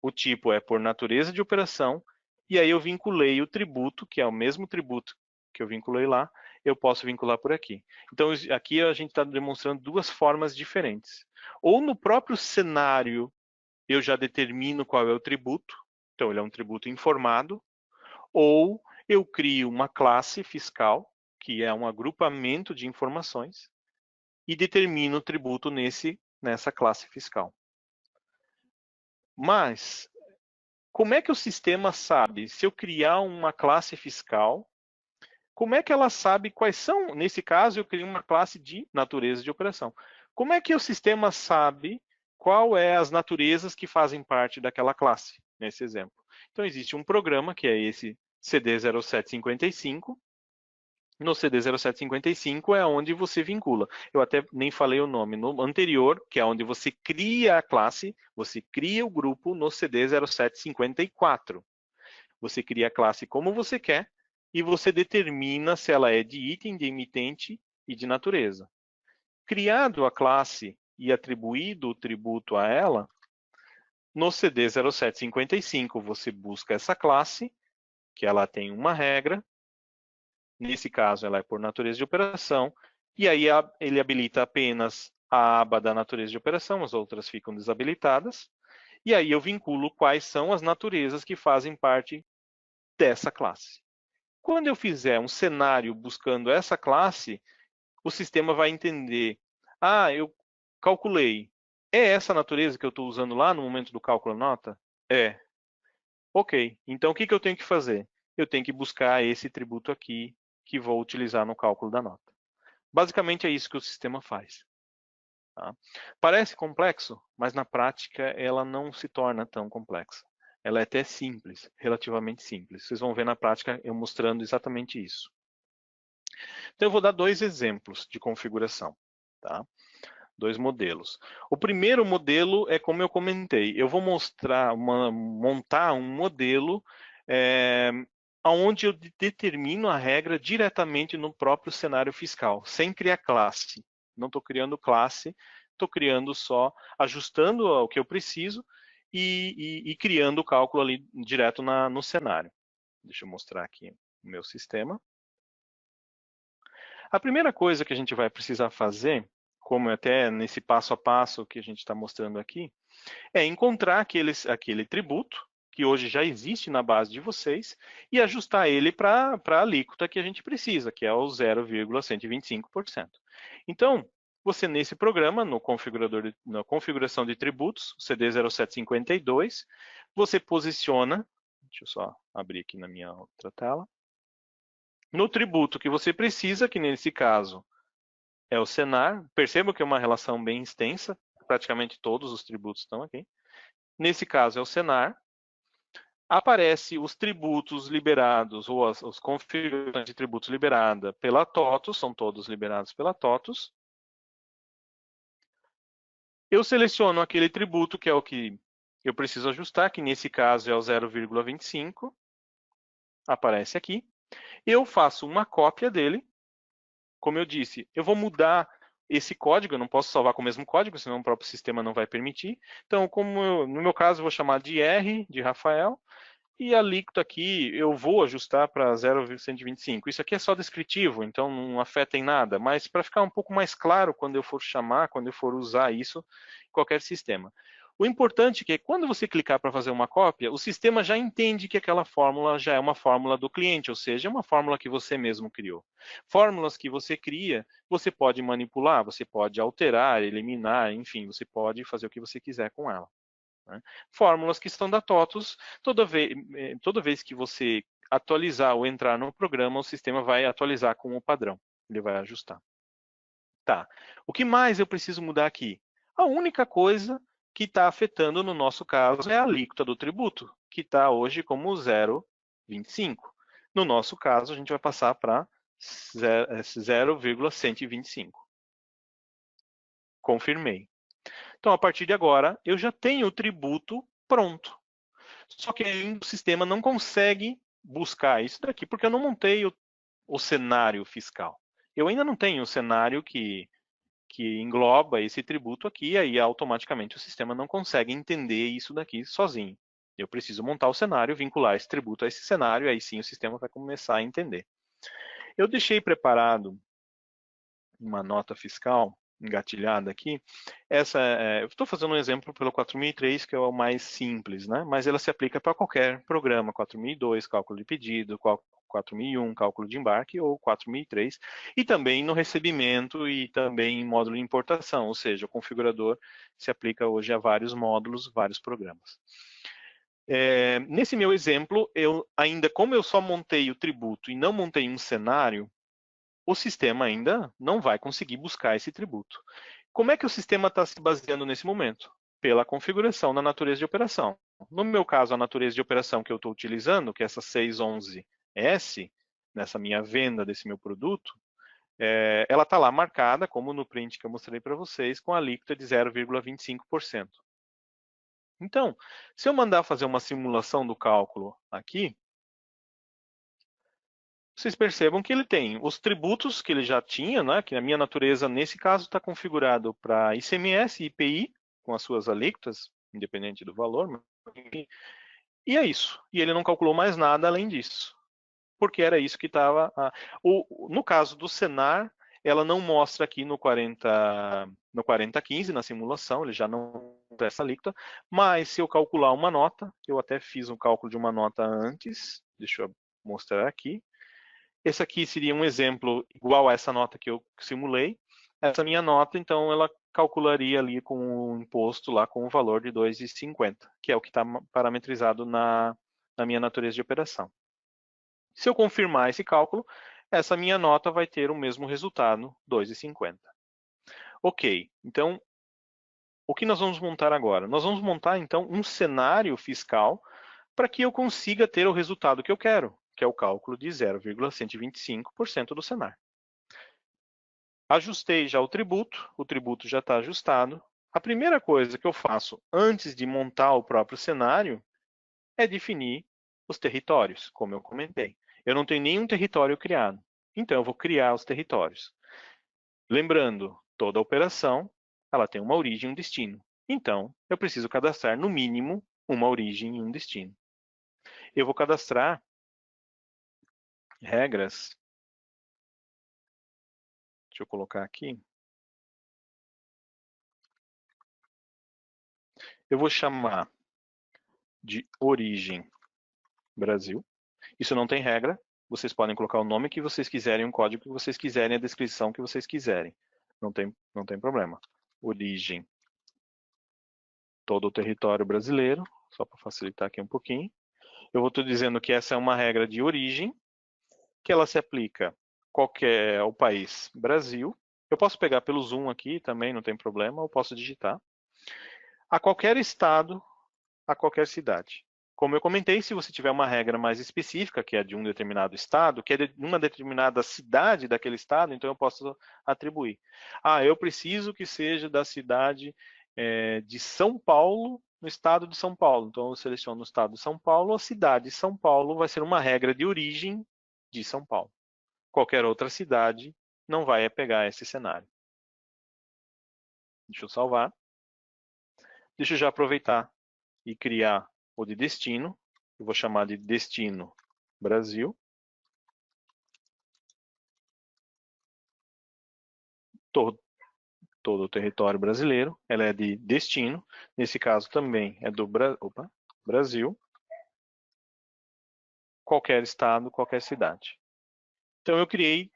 o tipo é por natureza de operação, e aí eu vinculei o tributo, que é o mesmo tributo que eu vinculei lá, eu posso vincular por aqui. Então, aqui a gente está demonstrando duas formas diferentes. Ou no próprio cenário, eu já determino qual é o tributo, então ele é um tributo informado, ou eu crio uma classe fiscal, que é um agrupamento de informações, e determino o tributo nessa classe fiscal. Mas, como é que o sistema sabe? Se eu criar uma classe fiscal, como é que ela sabe quais são? Nesse caso, eu criei uma classe de natureza de operação. Como é que o sistema sabe qual é as naturezas que fazem parte daquela classe, nesse exemplo? Então, existe um programa, que é esse CD0755. No CD0755 é onde você vincula. Eu até nem falei o nome. No anterior, que é onde você cria a classe, você cria o grupo no CD0754. Você cria a classe como você quer e você determina se ela é de item, de emitente e de natureza. Criado a classe e atribuído o tributo a ela, no CD0755 você busca essa classe, que ela tem uma regra. Nesse caso, ela é por natureza de operação, e aí ele habilita apenas a aba da natureza de operação, as outras ficam desabilitadas, e aí eu vinculo quais são as naturezas que fazem parte dessa classe. Quando eu fizer um cenário buscando essa classe, o sistema vai entender, eu calculei, é essa natureza que eu estou usando lá no momento do cálculo nota? É. Ok, então o que eu tenho que fazer? Eu tenho que buscar esse tributo aqui, que vou utilizar no cálculo da nota. Basicamente é isso que o sistema faz. Tá? Parece complexo, mas na prática ela não se torna tão complexa. Ela é até simples, relativamente simples. Vocês vão ver na prática eu mostrando exatamente isso. Então eu vou dar dois exemplos de configuração. Tá? Dois modelos. O primeiro modelo é como eu comentei. Eu vou montar um modelo onde eu determino a regra diretamente no próprio cenário fiscal, sem criar classe. Não estou criando classe, estou criando só, ajustando o que eu preciso e criando o cálculo ali direto no cenário. Deixa eu mostrar aqui o meu sistema. A primeira coisa que a gente vai precisar fazer, como até nesse passo a passo que a gente está mostrando aqui, é encontrar aquele tributo, que hoje já existe na base de vocês, e ajustar ele para a alíquota que a gente precisa, que é o 0,125%. Então, você nesse programa, na configuração de tributos, CD0752, você posiciona, deixa eu só abrir aqui na minha outra tela, no tributo que você precisa, que nesse caso é o Senar. Percebam que é uma relação bem extensa, praticamente todos os tributos estão aqui. Nesse caso é o Senar. Aparece os tributos liberados, ou as configurações de tributos liberada pela TOTUS, são todos liberados pela TOTUS. Eu seleciono aquele tributo que é o que eu preciso ajustar, que nesse caso é o 0,25. Aparece aqui. Eu faço uma cópia dele. Como eu disse, eu vou mudar esse código, eu não posso salvar com o mesmo código, senão o próprio sistema não vai permitir. Então, no meu caso, eu vou chamar de R, de Rafael, e a alíquota aqui eu vou ajustar para 0,125. Isso aqui é só descritivo, então não afeta em nada, mas para ficar um pouco mais claro quando eu for chamar, quando eu for usar isso em qualquer sistema. O importante é que quando você clicar para fazer uma cópia, o sistema já entende que aquela fórmula já é uma fórmula do cliente, ou seja, é uma fórmula que você mesmo criou. Fórmulas que você cria, você pode manipular, você pode alterar, eliminar, enfim, você pode fazer o que você quiser com ela. Né? Fórmulas que estão da TOTUS, toda vez que você atualizar ou entrar no programa, o sistema vai atualizar com o padrão, ele vai ajustar. Tá. O que mais eu preciso mudar aqui? A única coisa que está afetando no nosso caso é a alíquota do tributo. que está hoje como 0,25. No nosso caso, a gente vai passar para 0,125. Confirmei. Então, a partir de agora, eu já tenho o tributo pronto. Só que aí o sistema não consegue buscar isso daqui, porque eu não montei o cenário fiscal. Eu ainda não tenho o cenário que engloba esse tributo aqui, aí automaticamente o sistema não consegue entender isso daqui sozinho. Eu preciso montar o cenário, vincular esse tributo a esse cenário, aí sim o sistema vai começar a entender. Eu deixei preparado uma nota fiscal engatilhada aqui. Eu estou fazendo um exemplo pelo 4003, que é o mais simples, né? Mas ela se aplica para qualquer programa, 4002, cálculo de pedido, 4001, cálculo de embarque, ou 4003, e também no recebimento e também em módulo de importação, ou seja, o configurador se aplica hoje a vários módulos, vários programas. Nesse meu exemplo, como eu só montei o tributo e não montei um cenário, o sistema ainda não vai conseguir buscar esse tributo. Como é que o sistema está se baseando nesse momento? Pela configuração da natureza de operação. No meu caso, a natureza de operação que eu estou utilizando, que é essa 611S, nessa minha venda desse meu produto, ela está lá marcada, como no print que eu mostrei para vocês, com a alíquota de 0,25%. Então, se eu mandar fazer uma simulação do cálculo aqui, vocês percebam que ele tem os tributos que ele já tinha, né, que a minha natureza, nesse caso, está configurado para ICMS e IPI, com as suas alíquotas, independente do valor, e é isso. E ele não calculou mais nada além disso, porque era isso que estava... No caso do Senar, ela não mostra aqui no 4015, na simulação, ele já não tem essa alíquota, mas se eu calcular uma nota, eu até fiz um cálculo de uma nota antes, deixa eu mostrar aqui. Esse aqui seria um exemplo igual a essa nota que eu simulei. Essa minha nota, então, ela calcularia ali com o imposto lá com o valor de 2,50, que é o que está parametrizado na minha natureza de operação. Se eu confirmar esse cálculo, essa minha nota vai ter o mesmo resultado, 2,50. Ok, então, o que nós vamos montar agora? Nós vamos montar, então, um cenário fiscal para que eu consiga ter o resultado que eu quero, que é o cálculo de 0,125% do Senar. Ajustei já o tributo já está ajustado. A primeira coisa que eu faço antes de montar o próprio cenário é definir os territórios, como eu comentei. Eu não tenho nenhum território criado, então eu vou criar os territórios. Lembrando, toda operação ela tem uma origem e um destino. Então, eu preciso cadastrar no mínimo uma origem e um destino. Eu vou cadastrar regras. Deixa eu colocar aqui. Eu vou chamar de origem Brasil. Isso não tem regra. Vocês podem colocar o nome que vocês quiserem, um código que vocês quiserem, a descrição que vocês quiserem. Não tem problema. Origem. Todo o território brasileiro. Só para facilitar aqui um pouquinho. Eu vou estar dizendo que essa é uma regra de origem, que ela se aplica ao país Brasil. Eu posso pegar pelo Zoom aqui também, não tem problema. Eu posso digitar. A qualquer estado, a qualquer cidade. Como eu comentei, se você tiver uma regra mais específica, que é de um determinado estado, que é de uma determinada cidade daquele estado, então eu posso atribuir. Eu preciso que seja da cidade de São Paulo, no estado de São Paulo. Então eu seleciono o estado de São Paulo, a cidade de São Paulo vai ser uma regra de origem de São Paulo. Qualquer outra cidade não vai pegar esse cenário. Deixa eu salvar. Deixa eu já aproveitar e criar o de destino. Eu vou chamar de destino Brasil. Todo o território brasileiro, ela é de destino. Nesse caso também é do Brasil. Qualquer estado, qualquer cidade. Então eu criei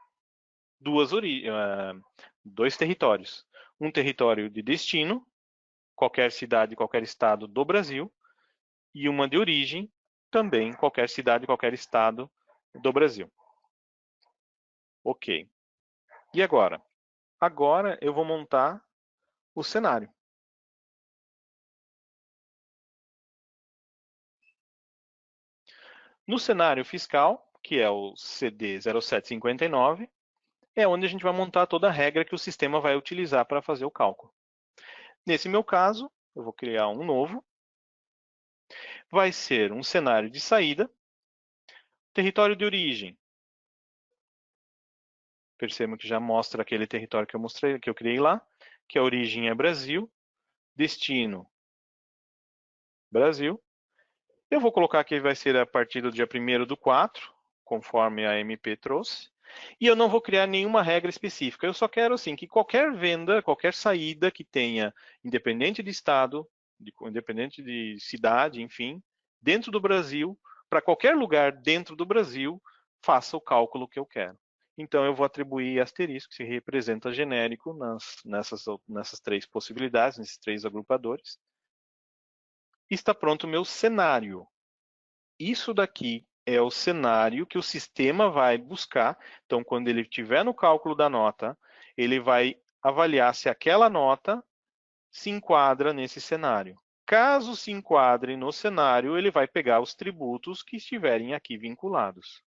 dois territórios. Um território de destino, qualquer cidade, qualquer estado do Brasil, e uma de origem, também qualquer cidade, qualquer estado do Brasil. Ok. E agora? Agora eu vou montar o cenário. No cenário fiscal, que é o CD 0759, é onde a gente vai montar toda a regra que o sistema vai utilizar para fazer o cálculo. Nesse meu caso, eu vou criar um novo. Vai ser um cenário de saída, território de origem. Percebam que já mostra aquele território que eu mostrei, que eu criei lá, que a origem é Brasil, destino Brasil. Eu vou colocar que vai ser a partir do dia 1º/4, conforme a MP trouxe. E eu não vou criar nenhuma regra específica. Eu só quero assim que qualquer venda, qualquer saída que tenha, independente de estado, independente de cidade, enfim, dentro do Brasil, para qualquer lugar dentro do Brasil, faça o cálculo que eu quero. Então eu vou atribuir asterisco, que representa genérico nessas três possibilidades, nesses três agrupadores. Está pronto o meu cenário. Isso daqui é o cenário que o sistema vai buscar. Então, quando ele estiver no cálculo da nota, ele vai avaliar se aquela nota se enquadra nesse cenário. Caso se enquadre no cenário, ele vai pegar os tributos que estiverem aqui vinculados.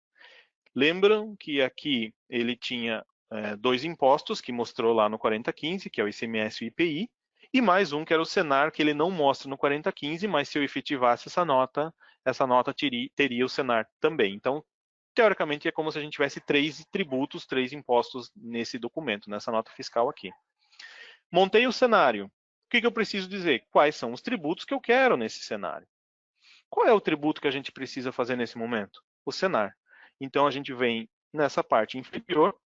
Lembram que aqui ele tinha dois impostos que mostrou lá no 4015, que é o ICMS e o IPI, e mais um que era o Senar, que ele não mostra no 4015, mas se eu efetivasse essa nota teria o Senar também. Então, teoricamente, é como se a gente tivesse três tributos, três impostos nesse documento, nessa nota fiscal aqui. Montei o cenário. O que eu preciso dizer? Quais são os tributos que eu quero nesse cenário? Qual é o tributo que a gente precisa fazer nesse momento? O Senar. Então, a gente vem nessa parte inferior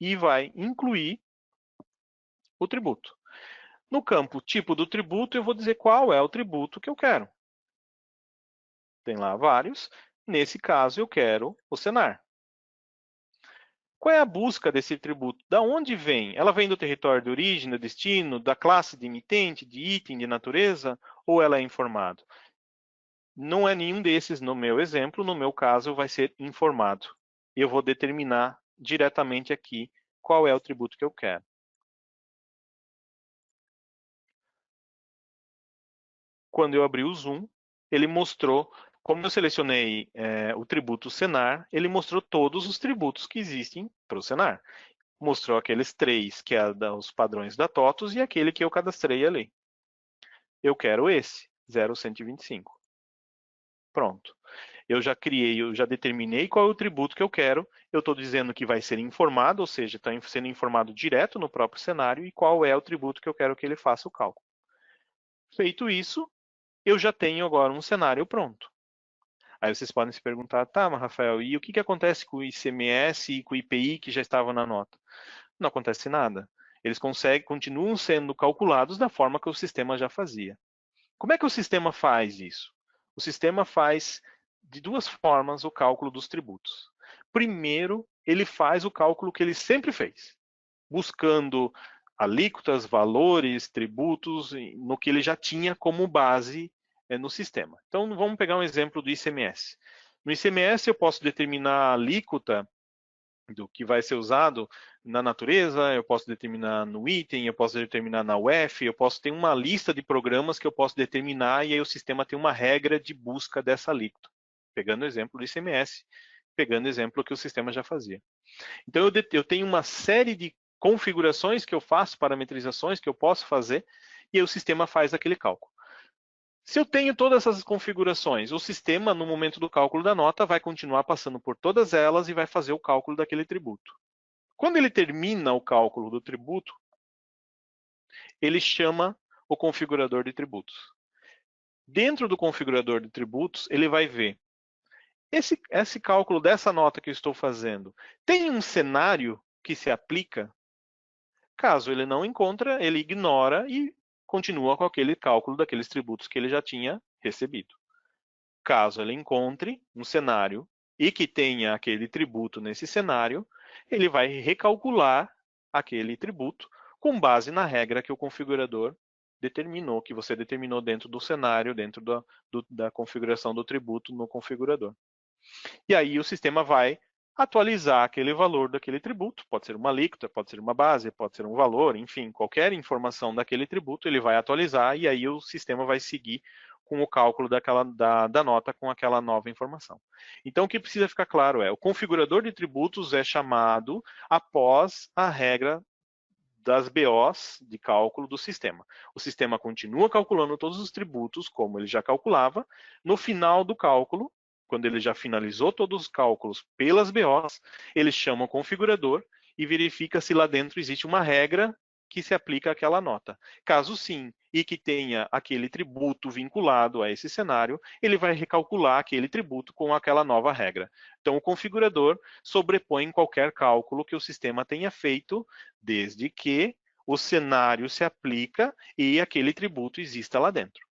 e vai incluir o tributo. No campo tipo do tributo, eu vou dizer qual é o tributo que eu quero. Tem lá vários. Nesse caso, eu quero o Senar. Qual é a busca desse tributo? Da onde vem? Ela vem do território de origem, do destino, da classe de emitente, de item, de natureza, ou ela é informado? Não é nenhum desses no meu exemplo, no meu caso vai ser informado. Eu vou determinar diretamente aqui qual é o tributo que eu quero. Quando eu abri o Zoom, ele mostrou, como eu selecionei o tributo Senar, ele mostrou todos os tributos que existem para o Senar. Mostrou aqueles três, que é os padrões da TOTUS, e aquele que eu cadastrei ali. Eu quero esse, 0,125. Pronto. Eu já criei, eu já determinei qual é o tributo que eu quero. Eu estou dizendo que vai ser informado, ou seja, está sendo informado direto no próprio cenário, e qual é o tributo que eu quero que ele faça o cálculo. Feito isso, eu já tenho agora um cenário pronto. Aí vocês podem se perguntar, tá, mas Rafael, e o que acontece com o ICMS e com o IPI que já estavam na nota? Não acontece nada. Eles continuam sendo calculados da forma que o sistema já fazia. Como é que o sistema faz isso? O sistema faz de duas formas o cálculo dos tributos. Primeiro, ele faz o cálculo que ele sempre fez, buscando alíquotas, valores, tributos, no que ele já tinha como base no sistema. Então, vamos pegar um exemplo do ICMS. No ICMS, eu posso determinar a alíquota do que vai ser usado na natureza, eu posso determinar no item, eu posso determinar na UF, eu posso ter uma lista de programas que eu posso determinar e aí o sistema tem uma regra de busca dessa alíquota. Pegando o exemplo do ICMS, pegando o exemplo que o sistema já fazia. Então, eu tenho uma série de configurações que eu faço, parametrizações que eu posso fazer, e aí o sistema faz aquele cálculo. Se eu tenho todas essas configurações, o sistema, no momento do cálculo da nota, vai continuar passando por todas elas e vai fazer o cálculo daquele tributo. Quando ele termina o cálculo do tributo, ele chama o configurador de tributos. Dentro do configurador de tributos, ele vai ver esse cálculo dessa nota que eu estou fazendo. Tem um cenário que se aplica? Caso ele não encontra, ele ignora e continua com aquele cálculo daqueles tributos que ele já tinha recebido. Caso ele encontre um cenário e que tenha aquele tributo nesse cenário, ele vai recalcular aquele tributo com base na regra que o configurador determinou, que você determinou dentro do cenário, dentro da configuração do tributo no configurador. E aí o sistema vai atualizar aquele valor daquele tributo, pode ser uma alíquota, pode ser uma base, pode ser um valor, enfim, qualquer informação daquele tributo ele vai atualizar e aí o sistema vai seguir com o cálculo da nota com aquela nova informação. Então, o que precisa ficar claro é, o configurador de tributos é chamado após a regra das BOs de cálculo do sistema. O sistema continua calculando todos os tributos, como ele já calculava. No final do cálculo, quando ele já finalizou todos os cálculos pelas BOs, ele chama o configurador e verifica se lá dentro existe uma regra que se aplica àquela nota. Caso sim, e que tenha aquele tributo vinculado a esse cenário, ele vai recalcular aquele tributo com aquela nova regra. Então, o configurador sobrepõe qualquer cálculo que o sistema tenha feito, desde que o cenário se aplica e aquele tributo exista lá dentro.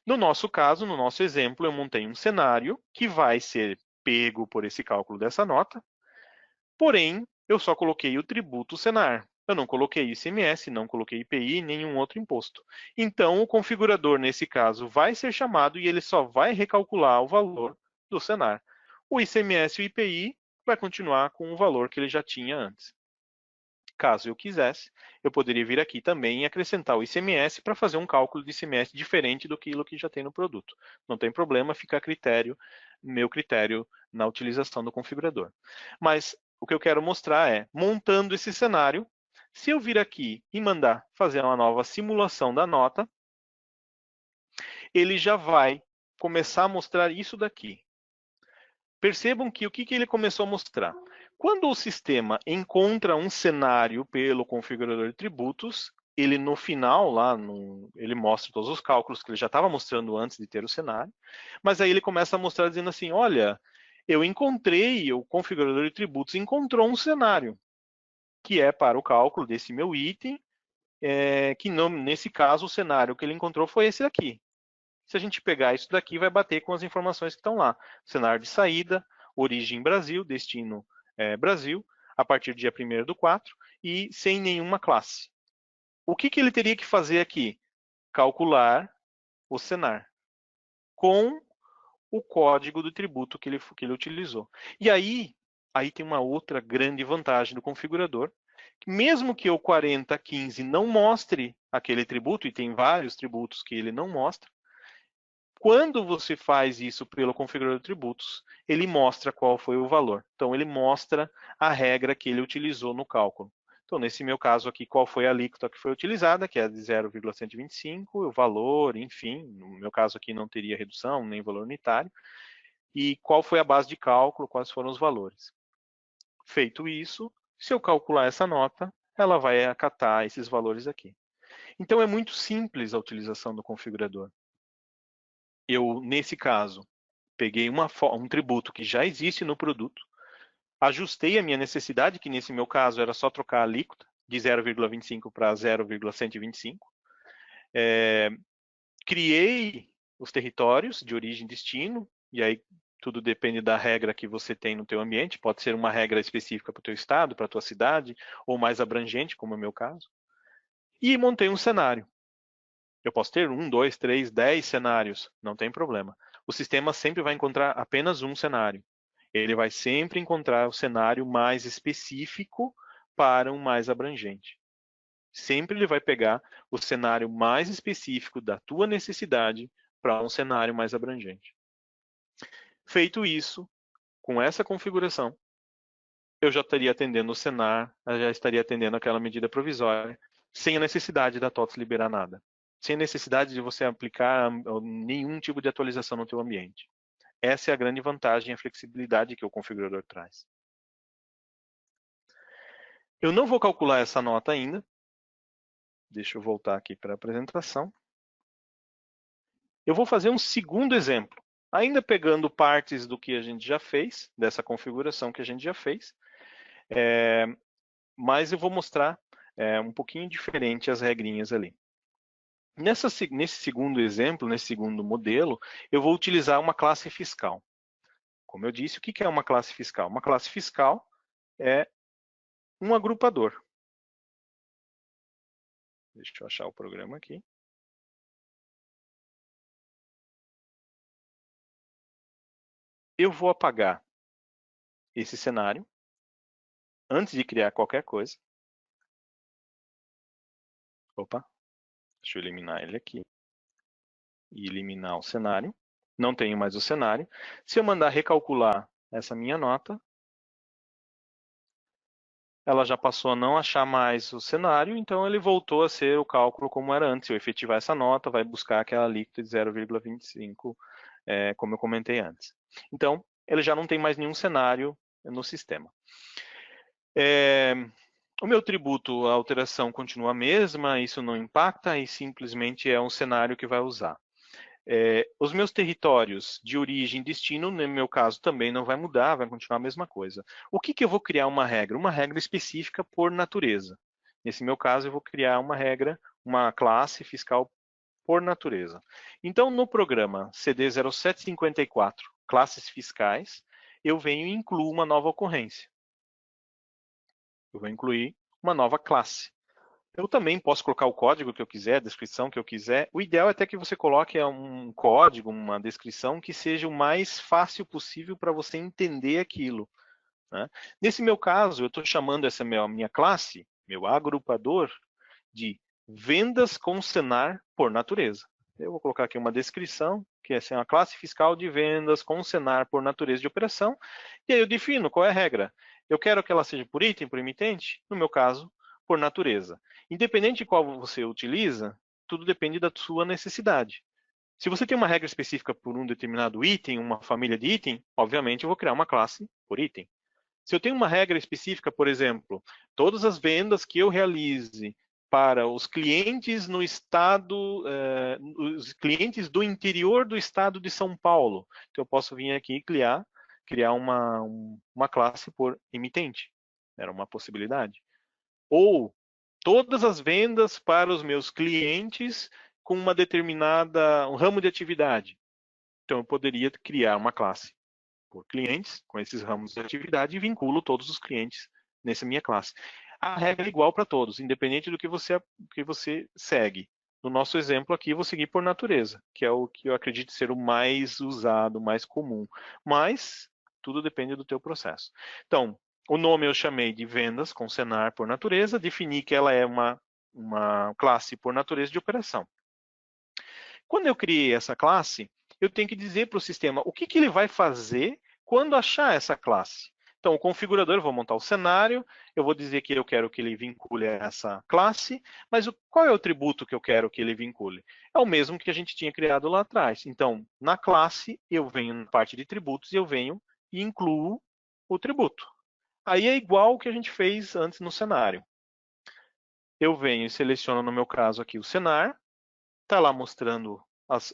No nosso caso, no nosso exemplo, eu montei um cenário que vai ser pego por esse cálculo dessa nota, porém, eu só coloquei o tributo Senar. Eu não coloquei ICMS, não coloquei IPI, nenhum outro imposto. Então, o configurador, nesse caso, vai ser chamado e ele só vai recalcular o valor do Senar. O ICMS e o IPI vai continuar com o valor que ele já tinha antes. Caso eu quisesse, eu poderia vir aqui também e acrescentar o ICMS para fazer um cálculo de ICMS diferente do que já tem no produto. Não tem problema, fica a critério, meu critério na utilização do configurador. Mas o que eu quero mostrar é, montando esse cenário, se eu vir aqui e mandar fazer uma nova simulação da nota, ele já vai começar a mostrar isso daqui. Percebam que o que ele começou a mostrar? Quando o sistema encontra um cenário pelo configurador de tributos, ele no final, ele mostra todos os cálculos que ele já estava mostrando antes de ter o cenário, mas aí ele começa a mostrar dizendo assim, olha, o configurador de tributos encontrou um cenário, que é para o cálculo desse meu item, que nesse caso o cenário que ele encontrou foi esse aqui. Se a gente pegar isso daqui, vai bater com as informações que estão lá. Cenário de saída, origem Brasil, destino Brasil, a partir do dia 1º/4 e sem nenhuma classe. O que ele teria que fazer aqui? Calcular o Senar com o código do tributo que ele utilizou. E aí tem uma outra grande vantagem do configurador, mesmo que o 4015 não mostre aquele tributo, e tem vários tributos que ele não mostra, quando você faz isso pelo configurador de tributos, ele mostra qual foi o valor. Então, ele mostra a regra que ele utilizou no cálculo. Então, nesse meu caso aqui, qual foi a alíquota que foi utilizada, que é de 0,125, o valor, enfim, no meu caso aqui não teria redução, nem valor unitário, e qual foi a base de cálculo, quais foram os valores. Feito isso, se eu calcular essa nota, ela vai acatar esses valores aqui. Então, é muito simples a utilização do configurador. Eu, nesse caso, peguei um tributo que já existe no produto, ajustei a minha necessidade, que nesse meu caso era só trocar a alíquota de 0,25 para 0,125, criei os territórios de origem e destino, e aí tudo depende da regra que você tem no teu ambiente, pode ser uma regra específica para o teu estado, para a tua cidade, ou mais abrangente, como é o meu caso, e montei um cenário. Eu posso ter 1, 2, 3, 10 cenários, não tem problema. O sistema sempre vai encontrar apenas um cenário. Ele vai sempre encontrar o cenário mais específico para um mais abrangente. Sempre ele vai pegar o cenário mais específico da tua necessidade para um cenário mais abrangente. Feito isso, com essa configuração, eu já estaria atendendo o Senar, já estaria atendendo aquela medida provisória, sem a necessidade da TOTS liberar nada. Sem necessidade de você aplicar nenhum tipo de atualização no teu ambiente. Essa é a grande vantagem e a flexibilidade que o configurador traz. Eu não vou calcular essa nota ainda. Deixa eu voltar aqui para a apresentação. Eu vou fazer um segundo exemplo, ainda pegando partes do que a gente já fez, dessa configuração que a gente já fez, mas eu vou mostrar um pouquinho diferente as regrinhas ali. Nesse segundo exemplo, nesse segundo modelo, eu vou utilizar uma classe fiscal. Como eu disse, o que é uma classe fiscal? Uma classe fiscal é um agrupador. Deixa eu achar o programa aqui. Eu vou apagar esse cenário antes de criar qualquer coisa. Opa, deixa eu eliminar ele aqui. e eliminar o cenário. Não tenho mais o cenário. Se eu mandar recalcular essa minha nota, ela já passou a não achar mais o cenário, então ele voltou a ser o cálculo como era antes. Se eu efetivar essa nota, vai buscar aquela alíquota de 0,25, como eu comentei antes. Então, ele já não tem mais nenhum cenário no sistema. O meu tributo, a alteração continua a mesma, isso não impacta e simplesmente é um cenário que vai usar. Os meus territórios de origem e destino, no meu caso, também não vai mudar, vai continuar a mesma coisa. O que eu vou criar uma regra? Uma regra específica por natureza. Nesse meu caso, eu vou criar uma regra, uma classe fiscal por natureza. Então, no programa CD 0754, classes fiscais, eu venho e incluo uma nova ocorrência. Eu vou incluir uma nova classe. Eu também posso colocar o código que eu quiser, a descrição que eu quiser. O ideal é até que você coloque um código, uma descrição que seja o mais fácil possível para você entender aquilo, né? Nesse meu caso, eu estou chamando essa minha classe, meu agrupador, de vendas com Senar por natureza. Eu vou colocar aqui uma descrição, que é assim, uma classe fiscal de vendas com Senar por natureza de operação, e aí eu defino qual é a regra. Eu quero que ela seja por item, por emitente, no meu caso, por natureza. Independente de qual você utiliza, tudo depende da sua necessidade. Se você tem uma regra específica por um determinado item, uma família de item, obviamente eu vou criar uma classe por item. Se eu tenho uma regra específica, por exemplo, todas as vendas que eu realize para os clientes no estado, os clientes do interior do estado de São Paulo, então eu posso vir aqui e criar uma classe por emitente. Era uma possibilidade. Ou todas as vendas para os meus clientes com uma determinada, um ramo de atividade. Então eu poderia criar uma classe por clientes, com esses ramos de atividade, e vinculo todos os clientes nessa minha classe. A regra é igual para todos, independente do que você segue. No nosso exemplo aqui, eu vou seguir por natureza, que é o que eu acredito ser o mais usado, o mais comum. Mas tudo depende do teu processo. Então, o nome eu chamei de vendas com Senar por natureza, defini que ela é uma classe por natureza de operação. Quando eu criei essa classe, eu tenho que dizer para o sistema o que ele vai fazer quando achar essa classe. Então, o configurador, eu vou montar o cenário, eu vou dizer que eu quero que ele vincule a essa classe, mas qual é o tributo que eu quero que ele vincule? É o mesmo que a gente tinha criado lá atrás. Então, na classe, eu venho na parte de tributos e eu venho e incluo o tributo. Aí é igual o que a gente fez antes no cenário. Eu venho e seleciono, no meu caso aqui, o cenário, está lá mostrando as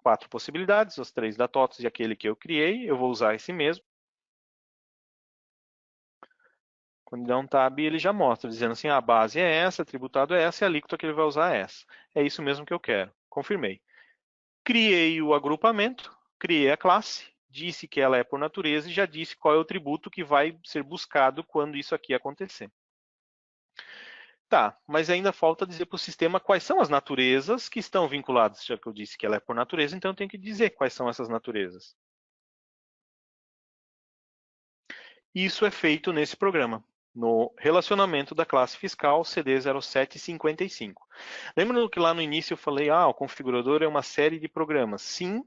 4 possibilidades, as 3 da TOTS e aquele que eu criei. Eu vou usar esse mesmo. Quando dá um tab, ele já mostra, dizendo assim, a base é essa, tributado é essa, e a alíquota que ele vai usar é essa. É isso mesmo que eu quero. Confirmei. Criei o agrupamento, criei a classe, disse que ela é por natureza e já disse qual é o tributo que vai ser buscado quando isso aqui acontecer. Tá, mas ainda falta dizer para o sistema quais são as naturezas que estão vinculadas, já que eu disse que ela é por natureza, então eu tenho que dizer quais são essas naturezas. Isso é feito nesse programa, no relacionamento da classe fiscal CD 0755. Lembra que lá no início eu falei, o configurador é uma série de programas? Sim,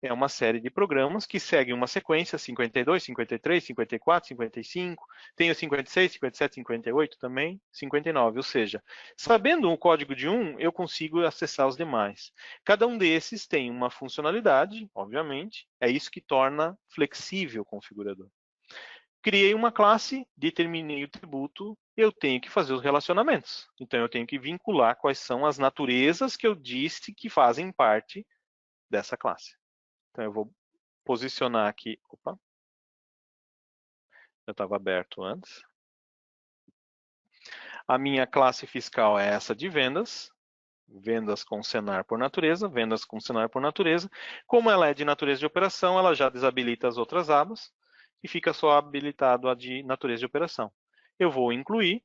é uma série de programas que seguem uma sequência 52, 53, 54, 55, tem o 56, 57, 58 também, 59, ou seja, sabendo o código de um, eu consigo acessar os demais. Cada um desses tem uma funcionalidade, obviamente, é isso que torna flexível o configurador. Criei uma classe, determinei o tributo, eu tenho que fazer os relacionamentos. Então, eu tenho que vincular quais são as naturezas que eu disse que fazem parte dessa classe. Então, eu vou posicionar aqui. Opa, eu estava aberto antes. A minha classe fiscal é essa de vendas. Vendas com Senar por natureza, vendas com Senar por natureza. Como ela é de natureza de operação, ela já desabilita as outras abas e fica só habilitado a de natureza de operação. Eu vou incluir.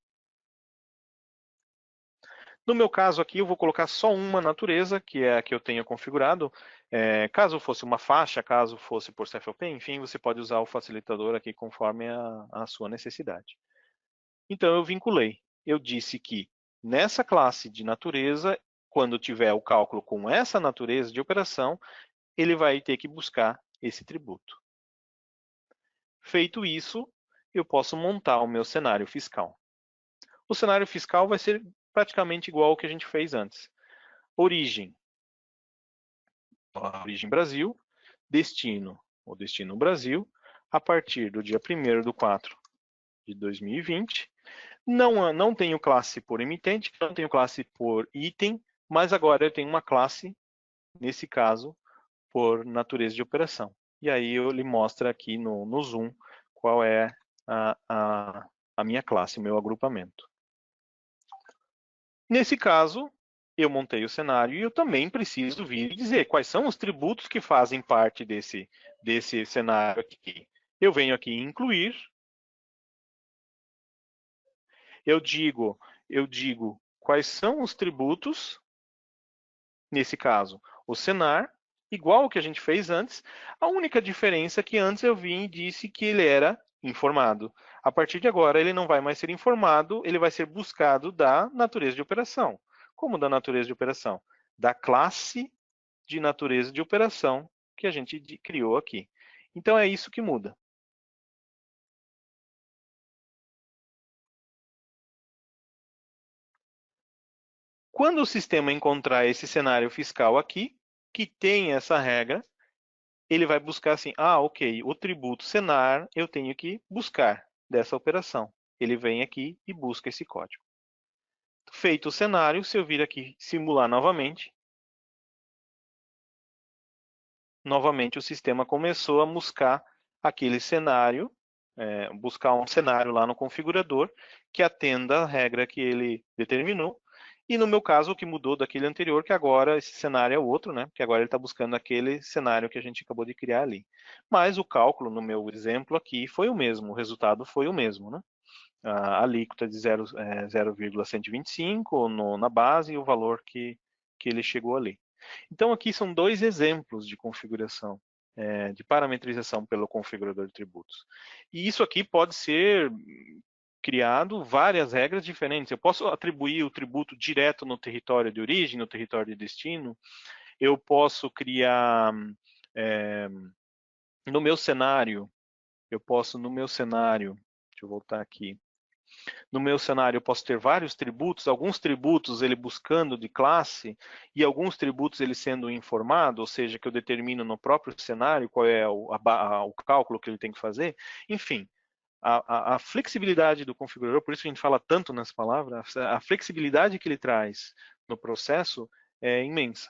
No meu caso aqui, eu vou colocar só uma natureza, que é a que eu tenho configurado. Caso fosse uma faixa, caso fosse por CFOP, enfim, você pode usar o facilitador aqui conforme a sua necessidade. Então, eu vinculei. Eu disse que nessa classe de natureza, quando tiver o cálculo com essa natureza de operação, ele vai ter que buscar esse tributo. Feito isso, eu posso montar o meu cenário fiscal. O cenário fiscal vai ser praticamente igual ao que a gente fez antes. Origem Brasil, destino, o destino Brasil, a partir do dia 1º de 4 de 2020. Não tenho classe por emitente, não tenho classe por item, mas agora eu tenho uma classe, nesse caso, por natureza de operação. E aí ele mostra aqui no zoom qual é a minha classe, o meu agrupamento. Nesse caso, eu montei o cenário e eu também preciso vir e dizer quais são os tributos que fazem parte desse cenário aqui. Eu venho aqui em incluir, eu digo quais são os tributos, nesse caso, o Senar, igual ao que a gente fez antes. A única diferença é que antes eu vim e disse que ele era informado. A partir de agora, ele não vai mais ser informado, ele vai ser buscado da natureza de operação. Como da natureza de operação? Da classe de natureza de operação que a gente criou aqui. Então, é isso que muda. Quando o sistema encontrar esse cenário fiscal aqui, que tem essa regra, ele vai buscar assim, ok, o tributo Senar eu tenho que buscar dessa operação. Ele vem aqui e busca esse código. Feito o cenário, se eu vir aqui simular novamente o sistema começou a buscar aquele cenário, buscar um cenário lá no configurador que atenda a regra que ele determinou. E no meu caso, o que mudou daquele anterior, que agora esse cenário é o outro, né? Porque agora ele está buscando aquele cenário que a gente acabou de criar ali. Mas o cálculo, no meu exemplo aqui, foi o mesmo, o resultado foi o mesmo, né? A alíquota de 0,125 na base e o valor que ele chegou ali. Então, aqui são dois exemplos de configuração, de parametrização pelo configurador de tributos. E isso aqui pode ser criado várias regras diferentes. Eu posso atribuir o tributo direto no território de origem, no território de destino. Eu posso criar, no meu cenário, deixa eu voltar aqui. No meu cenário, eu posso ter vários tributos, alguns tributos ele buscando de classe e alguns tributos ele sendo informado, ou seja, que eu determino no próprio cenário qual é o cálculo que ele tem que fazer. Enfim, a flexibilidade do configurador, por isso que a gente fala tanto nessa palavra, a flexibilidade que ele traz no processo é imensa.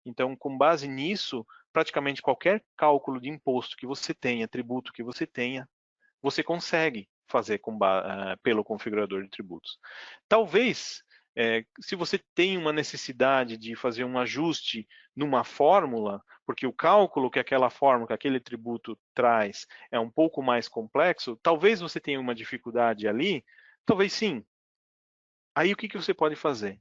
Então, com base nisso, praticamente qualquer cálculo de imposto que você tenha, tributo que você tenha, você consegue fazer pelo configurador de tributos. Talvez, se você tem uma necessidade de fazer um ajuste numa fórmula, porque o cálculo que aquela fórmula, que aquele tributo traz é um pouco mais complexo, talvez você tenha uma dificuldade ali, talvez sim. Aí o que você pode fazer?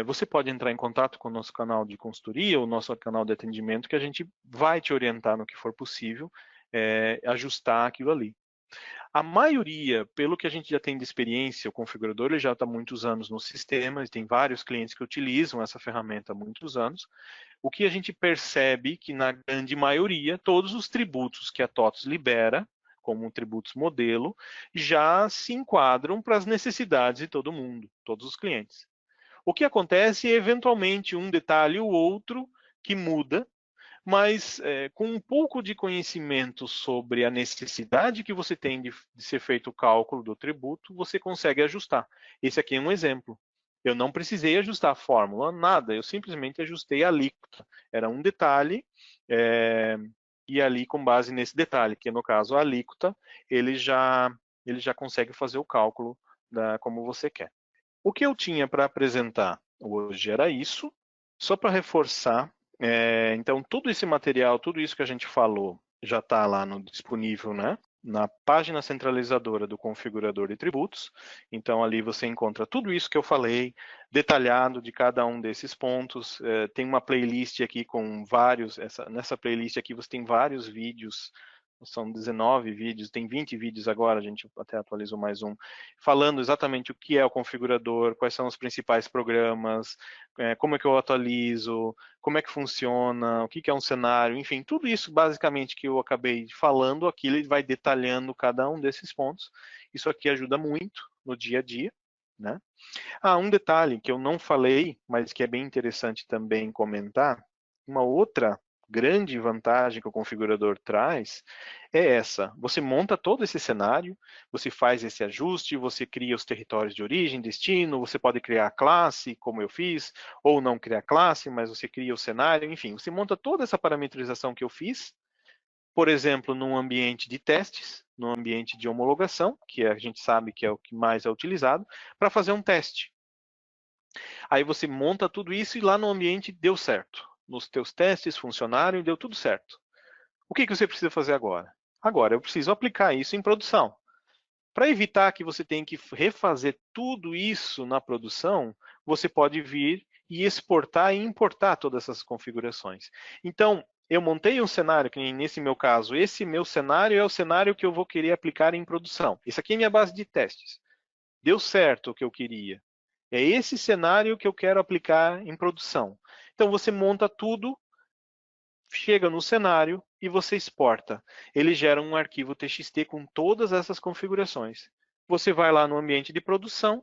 Você pode entrar em contato com o nosso canal de consultoria, o nosso canal de atendimento, que a gente vai te orientar no que for possível, ajustar aquilo ali. A maioria, pelo que a gente já tem de experiência, o configurador ele já está há muitos anos no sistema, e tem vários clientes que utilizam essa ferramenta há muitos anos. O que a gente percebe que, na grande maioria, todos os tributos que a TOTS libera, como tributos modelo, já se enquadram para as necessidades de todo mundo, todos os clientes. O que acontece é, eventualmente, um detalhe ou outro que muda, mas com um pouco de conhecimento sobre a necessidade que você tem de ser feito o cálculo do tributo, você consegue ajustar. Esse aqui é um exemplo. Eu não precisei ajustar a fórmula, nada, eu simplesmente ajustei a alíquota. Era um detalhe, e ali com base nesse detalhe, que no caso a alíquota, ele já consegue fazer o cálculo como você quer. O que eu tinha para apresentar hoje era isso, só para reforçar. Então, todo esse material, tudo isso que a gente falou, já está lá disponível, né? Na página centralizadora do configurador de tributos. Então, ali você encontra tudo isso que eu falei, detalhado de cada um desses pontos. Tem uma playlist aqui com vários, nessa playlist aqui você tem vários vídeos são 19 vídeos, tem 20 vídeos agora, a gente até atualizou mais um, falando exatamente o que é o configurador, quais são os principais programas, como é que eu atualizo, como é que funciona, o que é um cenário, enfim, tudo isso basicamente que eu acabei falando aqui, ele vai detalhando cada um desses pontos. Isso aqui ajuda muito no dia a dia, né? Um detalhe que eu não falei, mas que é bem interessante também comentar, uma outra grande vantagem que o configurador traz é essa. Você monta todo esse cenário, você faz esse ajuste, você cria os territórios de origem, destino, você pode criar a classe, como eu fiz, ou não criar classe, mas você cria o cenário, enfim, você monta toda essa parametrização que eu fiz, por exemplo, num ambiente de testes, num ambiente de homologação, que a gente sabe que é o que mais é utilizado, para fazer um teste. Aí você monta tudo isso e lá no ambiente deu certo. Nos teus testes funcionaram e deu tudo certo. O que você precisa fazer agora? Agora eu preciso aplicar isso em produção. Para evitar que você tenha que refazer tudo isso na produção, você pode vir e exportar e importar todas essas configurações. Então, eu montei um cenário, que nesse meu caso, esse meu cenário é o cenário que eu vou querer aplicar em produção. Isso aqui é minha base de testes. Deu certo o que eu queria. É esse cenário que eu quero aplicar em produção. Então, você monta tudo, chega no cenário e você exporta. Ele gera um arquivo TXT com todas essas configurações. Você vai lá no ambiente de produção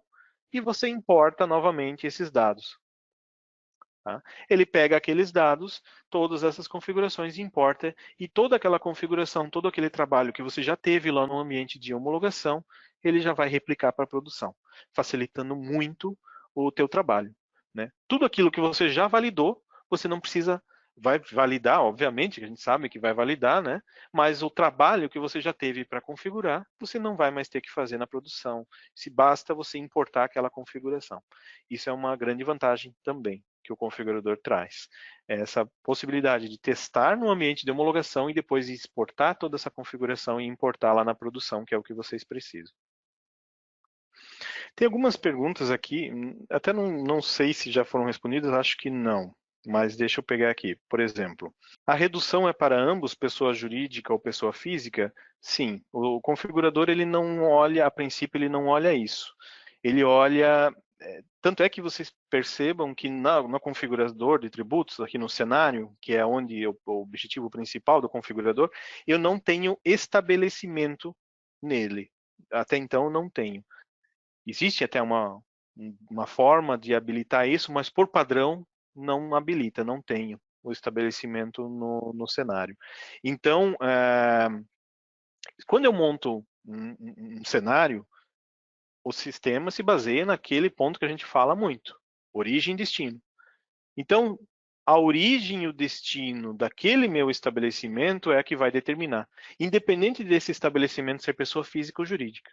e você importa novamente esses dados. Tá? Ele pega aqueles dados, todas essas configurações, importa, e toda aquela configuração, todo aquele trabalho que você já teve lá no ambiente de homologação, ele já vai replicar para a produção, facilitando muito o teu trabalho. Né? Tudo aquilo que você já validou, você não precisa, vai validar, obviamente, a gente sabe que vai validar, né? Mas o trabalho que você já teve para configurar, você não vai mais ter que fazer na produção, se basta você importar aquela configuração. Isso é uma grande vantagem também que o configurador traz. Essa possibilidade de testar no ambiente de homologação e depois exportar toda essa configuração e importar lá na produção, que é o que vocês precisam. Tem algumas perguntas aqui, até não sei se já foram respondidas, acho que não, mas deixa eu pegar aqui. Por exemplo, a redução é para ambos, pessoa jurídica ou pessoa física? Sim, o configurador ele não olha, a princípio ele não olha isso. Ele olha, tanto é que vocês percebam que no configurador de tributos, aqui no cenário, que é onde o objetivo principal do configurador, eu não tenho estabelecimento nele. Até então não tenho. Existe até uma forma de habilitar isso, mas por padrão não habilita, não tenho o estabelecimento no cenário. Então, quando eu monto um cenário, o sistema se baseia naquele ponto que a gente fala muito, origem e destino. Então, a origem e o destino daquele meu estabelecimento é a que vai determinar, independente desse estabelecimento ser pessoa física ou jurídica.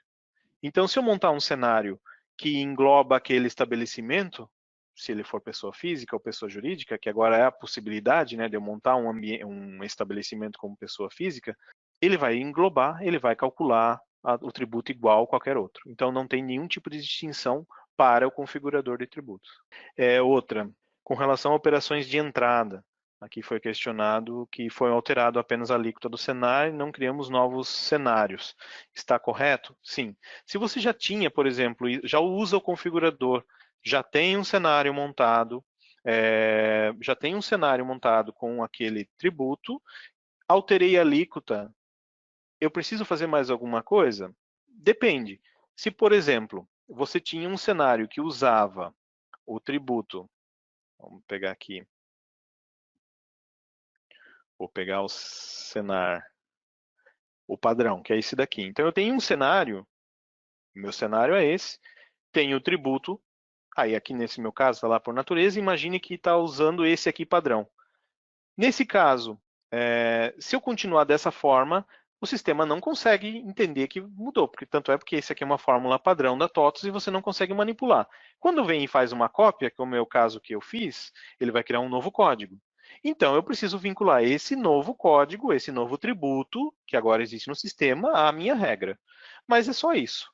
Então, se eu montar um cenário que engloba aquele estabelecimento, se ele for pessoa física ou pessoa jurídica, que agora é a possibilidade, né, de eu montar um estabelecimento como pessoa física, ele vai englobar, ele vai calcular o tributo igual a qualquer outro. Então, não tem nenhum tipo de distinção para o configurador de tributos. Outra, com relação a operações de entrada, aqui foi questionado que foi alterado apenas a alíquota do cenário, não criamos novos cenários. Está correto? Sim. Se você já tinha, por exemplo, já usa o configurador, já tem um cenário montado, com aquele tributo, alterei a alíquota, eu preciso fazer mais alguma coisa? Depende. Se, por exemplo, você tinha um cenário que usava o tributo, vamos pegar aqui, vou pegar o cenário, o padrão, que é esse daqui. Então, eu tenho um cenário, meu cenário é esse, tenho o tributo, aí aqui nesse meu caso está lá por natureza, imagine que está usando esse aqui padrão. Nesse caso, se eu continuar dessa forma, o sistema não consegue entender que mudou, tanto é porque esse aqui é uma fórmula padrão da TOTOS e você não consegue manipular. Quando vem e faz uma cópia, como é o caso que eu fiz, ele vai criar um novo código. Então, eu preciso vincular esse novo código, esse novo tributo, que agora existe no sistema, à minha regra. Mas é só isso.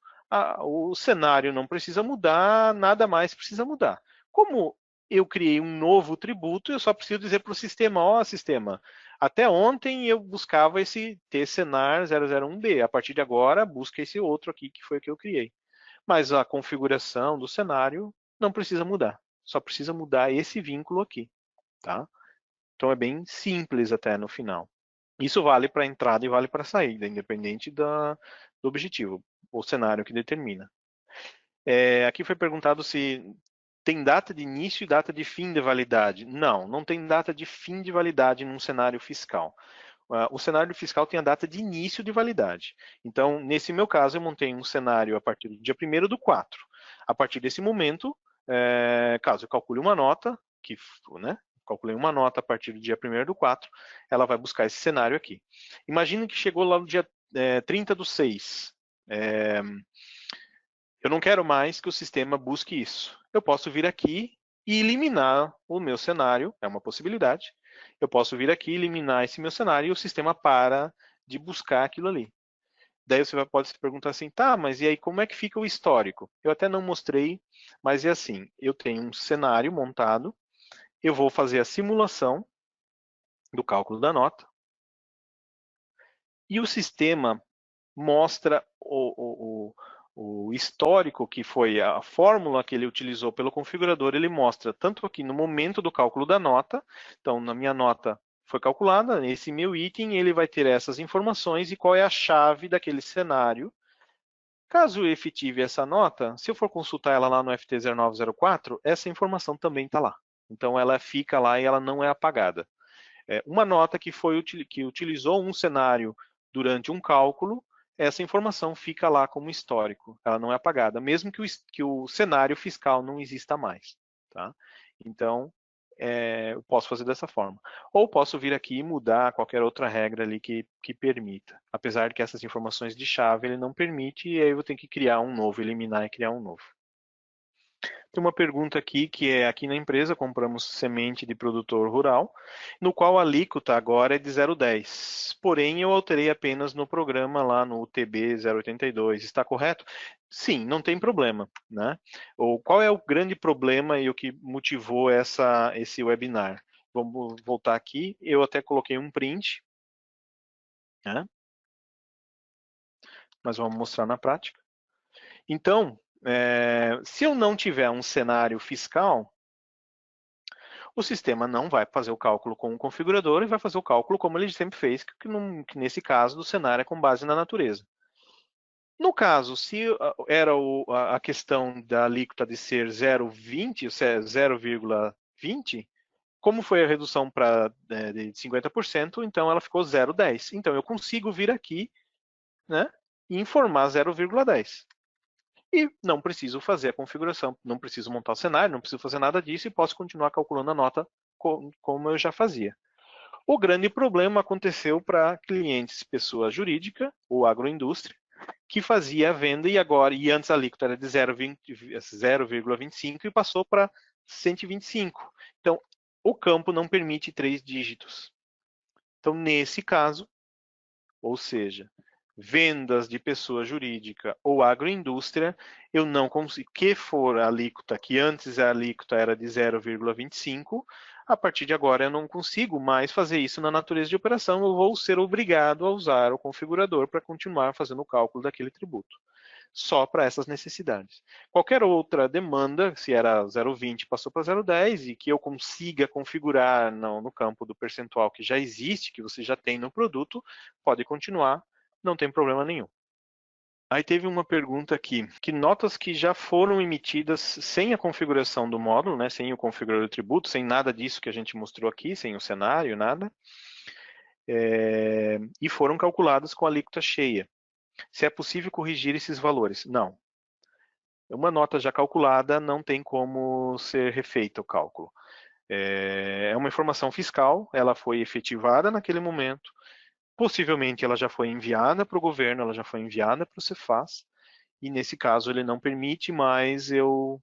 O cenário não precisa mudar, nada mais precisa mudar. Como eu criei um novo tributo, eu só preciso dizer para o sistema, ó, sistema, até ontem eu buscava esse T-Senar 001B, a partir de agora busca esse outro aqui que foi o que eu criei. Mas a configuração do cenário não precisa mudar, só precisa mudar esse vínculo aqui, tá? Então é bem simples até no final. Isso vale para entrada e vale para saída, independente do objetivo, o cenário que determina. Aqui foi perguntado se tem data de início e data de fim de validade. Não, não tem data de fim de validade num cenário fiscal. O cenário fiscal tem a data de início de validade. Então, nesse meu caso, eu montei um cenário a partir do dia 1º/4. A partir desse momento, caso eu calcule uma nota, calculei uma nota a partir do dia 1º/4, ela vai buscar esse cenário aqui. Imagina que chegou lá no dia 30/6. Eu não quero mais que o sistema busque isso. Eu posso vir aqui e eliminar o meu cenário, é uma possibilidade. Eu posso vir aqui, eliminar esse meu cenário e o sistema para de buscar aquilo ali. Daí você pode se perguntar assim, tá, mas e aí como é que fica o histórico? Eu até não mostrei, mas é assim, eu tenho um cenário montado, eu vou fazer a simulação do cálculo da nota e o sistema mostra o histórico, que foi a fórmula que ele utilizou pelo configurador, ele mostra tanto aqui no momento do cálculo da nota, então na minha nota foi calculada, nesse meu item ele vai ter essas informações e qual é a chave daquele cenário. Caso eu efetive essa nota, se eu for consultar ela lá no FT0904, essa informação também está lá. Então ela fica lá e ela não é apagada. Uma nota que utilizou um cenário durante um cálculo, essa informação fica lá como histórico, ela não é apagada, mesmo que o cenário fiscal não exista mais. Tá? Então, eu posso fazer dessa forma. Ou posso vir aqui e mudar qualquer outra regra ali que permita. Apesar de que essas informações de chave ele não permite, e aí eu tenho que criar um novo, eliminar e criar um novo. Tem uma pergunta aqui que é, aqui na empresa compramos semente de produtor rural, no qual a alíquota agora é de 0,10. Porém, eu alterei apenas no programa lá no UTB 082. Está correto? Sim, não tem problema, né? Qual é o grande problema e o que motivou esse webinar? Vamos voltar aqui. Eu até coloquei um print, né? Mas vamos mostrar na prática. Então, se eu não tiver um cenário fiscal, o sistema não vai fazer o cálculo com o configurador e vai fazer o cálculo como ele sempre fez, que nesse caso do cenário é com base na natureza. No caso, se era a questão da alíquota de ser 0,20, 0,20, como foi a redução de 50%, então ela ficou 0,10. Então eu consigo vir aqui, né, e informar 0,10. E não preciso fazer a configuração, não preciso montar o cenário, não preciso fazer nada disso e posso continuar calculando a nota como eu já fazia. O grande problema aconteceu para clientes pessoa jurídica ou agroindústria, que fazia a venda e antes a alíquota era de 0,25 e passou para 125. Então, o campo não permite 3 dígitos. Então, nesse caso, ou seja, vendas de pessoa jurídica ou agroindústria, eu não consigo, que for a alíquota, que antes a alíquota era de 0,25, a partir de agora eu não consigo mais fazer isso na natureza de operação, eu vou ser obrigado a usar o configurador para continuar fazendo o cálculo daquele tributo. Só para essas necessidades. Qualquer outra demanda, se era 0,20 passou para 0,10 e que eu consiga configurar no campo do percentual que já existe, que você já tem no produto, pode continuar, não tem problema nenhum. Aí teve uma pergunta aqui, que notas que já foram emitidas sem a configuração do módulo, né, sem o configurador do tributo, sem nada disso que a gente mostrou aqui, sem o cenário, nada, e foram calculadas com a alíquota cheia. Se é possível corrigir esses valores? Não. Uma nota já calculada não tem como ser refeito o cálculo. É uma informação fiscal, ela foi efetivada naquele momento, possivelmente ela já foi enviada para o governo, ela já foi enviada para o Cefaz, e nesse caso ele não permite mais eu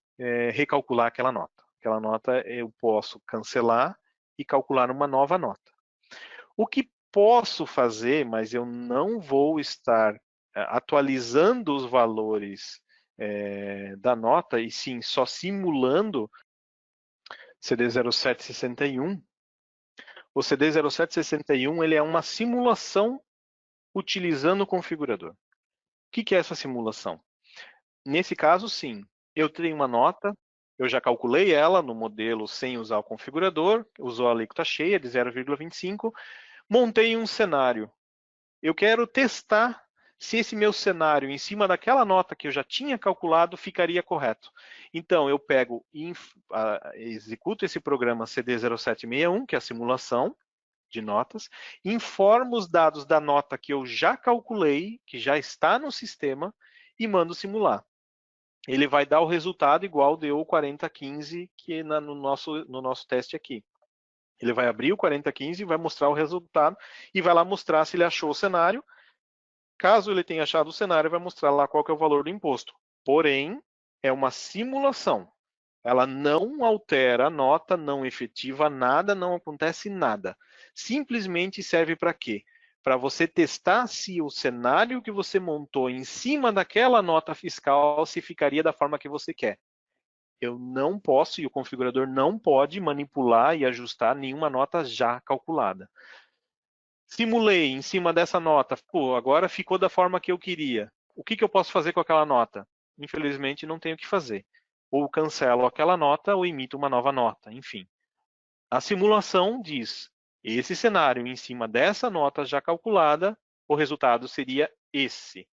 recalcular aquela nota. Aquela nota eu posso cancelar e calcular uma nova nota. O que posso fazer, mas eu não vou estar atualizando os valores da nota, e sim só simulando, CD0761. O CD0761 ele é uma simulação utilizando o configurador. O que é essa simulação? Nesse caso, sim, eu tenho uma nota, eu já calculei ela no modelo sem usar o configurador, usou a alíquota cheia de 0,25, montei um cenário. Eu quero testar se esse meu cenário, em cima daquela nota que eu já tinha calculado, ficaria correto. Então, eu pego e executo esse programa CD0761, que é a simulação de notas, informo os dados da nota que eu já calculei, que já está no sistema, e mando simular. Ele vai dar o resultado igual deu o 4015 que no nosso teste aqui. Ele vai abrir o 4015 e vai mostrar o resultado e vai lá mostrar se ele achou o cenário. Caso ele tenha achado o cenário, vai mostrar lá qual que é o valor do imposto. Porém, é uma simulação. Ela não altera a nota, não efetiva nada, não acontece nada. Simplesmente serve para quê? Para você testar se o cenário que você montou em cima daquela nota fiscal se ficaria da forma que você quer. Eu não posso, e o configurador não pode manipular e ajustar nenhuma nota já calculada. Simulei em cima dessa nota, pô, agora ficou da forma que eu queria. O que eu posso fazer com aquela nota? Infelizmente, não tenho o que fazer. Ou cancelo aquela nota ou emito uma nova nota, enfim. A simulação diz, esse cenário em cima dessa nota já calculada, o resultado seria esse.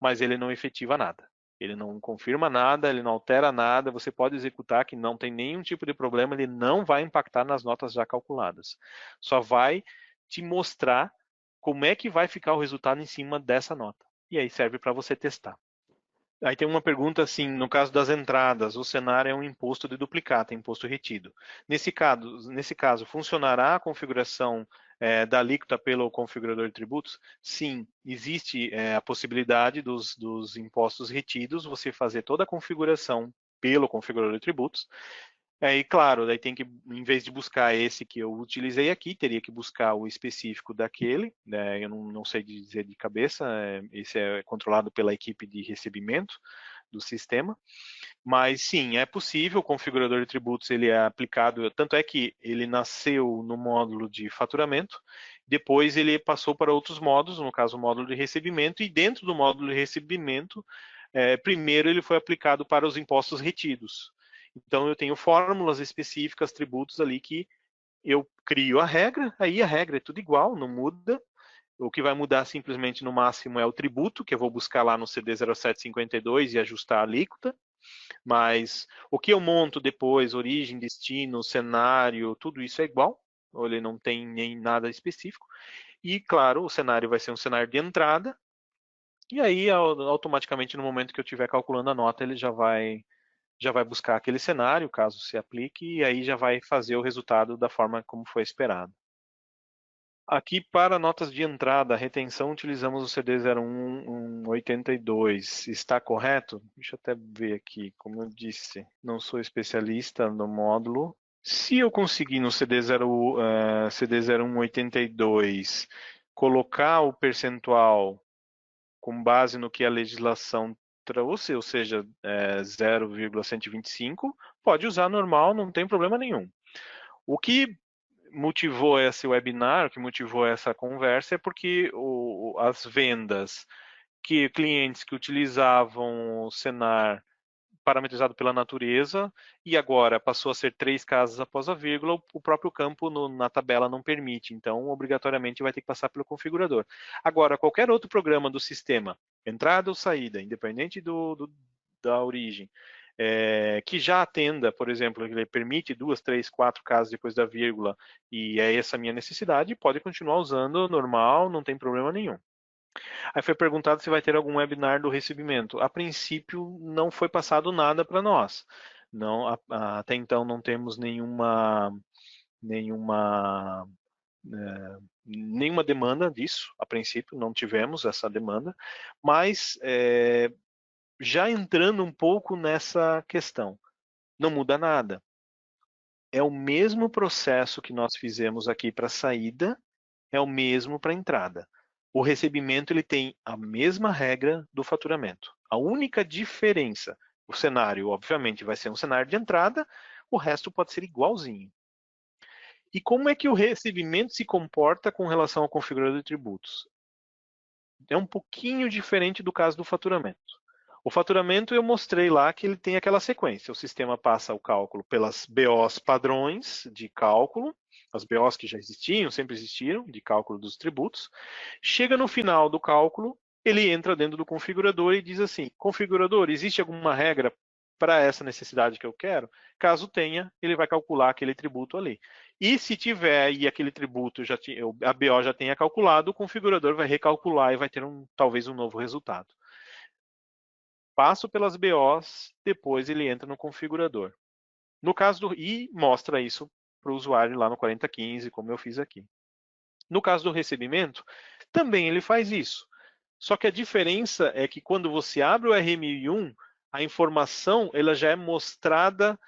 Mas ele não efetiva nada. Ele não confirma nada, ele não altera nada, você pode executar que não tem nenhum tipo de problema, ele não vai impactar nas notas já calculadas. Só vai te mostrar como é que vai ficar o resultado em cima dessa nota. E aí serve para você testar. Aí tem uma pergunta assim, no caso das entradas, o cenário é um imposto de duplicata, imposto retido. Nesse caso funcionará a configuração da alíquota pelo configurador de tributos? Sim, existe a possibilidade dos impostos retidos, você fazer toda a configuração pelo configurador de tributos. E claro, daí tem que, em vez de buscar esse que eu utilizei aqui, teria que buscar o específico daquele, né? Eu não sei dizer de cabeça, esse é controlado pela equipe de recebimento do sistema, mas sim, é possível, o configurador de tributos ele é aplicado, tanto é que ele nasceu no módulo de faturamento, depois ele passou para outros módulos, no caso o módulo de recebimento, e dentro do módulo de recebimento, primeiro ele foi aplicado para os impostos retidos. Então eu tenho fórmulas específicas, tributos ali que eu crio a regra, aí a regra é tudo igual, não muda. O que vai mudar simplesmente no máximo é o tributo, que eu vou buscar lá no CD 0752 e ajustar a alíquota. Mas o que eu monto depois, origem, destino, cenário, tudo isso é igual. Ele não tem nem nada específico. E claro, o cenário vai ser um cenário de entrada. E aí, automaticamente, no momento que eu estiver calculando a nota, ele já vai buscar aquele cenário, caso se aplique, e aí já vai fazer o resultado da forma como foi esperado. Aqui, para notas de entrada, retenção, utilizamos o CD 0182. Está correto? Deixa eu até ver aqui. Como eu disse, não sou especialista no módulo. Se eu conseguir no CD 0182 colocar o percentual com base no que a legislação trouxe, ou seja, 0,125, pode usar normal, não tem problema nenhum. O que motivou esse webinar, o que motivou essa conversa é porque as vendas que clientes que utilizavam o Senar parametrizado pela natureza e agora passou a ser 3 casas após a vírgula, o próprio campo na tabela não permite, então obrigatoriamente vai ter que passar pelo configurador. Agora, qualquer outro programa do sistema, entrada ou saída, independente da origem, que já atenda, por exemplo, ele permite 2, 3, 4 casas depois da vírgula e é essa a minha necessidade, pode continuar usando normal, não tem problema nenhum. Aí foi perguntado se vai ter algum webinar do recebimento. A princípio, não foi passado nada para nós. Não, até então não temos nenhuma demanda disso. A princípio, não tivemos essa demanda. Mas, já entrando um pouco nessa questão, não muda nada. É o mesmo processo que nós fizemos aqui para a saída, é o mesmo para a entrada. O recebimento ele tem a mesma regra do faturamento. A única diferença, o cenário, obviamente, vai ser um cenário de entrada, o resto pode ser igualzinho. E como é que o recebimento se comporta com relação ao configurador de tributos? É um pouquinho diferente do caso do faturamento. O faturamento eu mostrei lá que ele tem aquela sequência. O sistema passa o cálculo pelas BOs padrões de cálculo, as BOs que já existiam, sempre existiram, de cálculo dos tributos. Chega no final do cálculo, ele entra dentro do configurador e diz assim, configurador, existe alguma regra para essa necessidade que eu quero? Caso tenha, ele vai calcular aquele tributo ali. E se tiver e aquele tributo, a BO já tenha calculado, o configurador vai recalcular e vai ter talvez um novo resultado. Passo pelas BOs, depois ele entra no configurador. No caso e mostra isso para o usuário lá no 4015, como eu fiz aqui. No caso do recebimento, também ele faz isso. Só que a diferença é que quando você abre o RMI1, a informação ela já é mostrada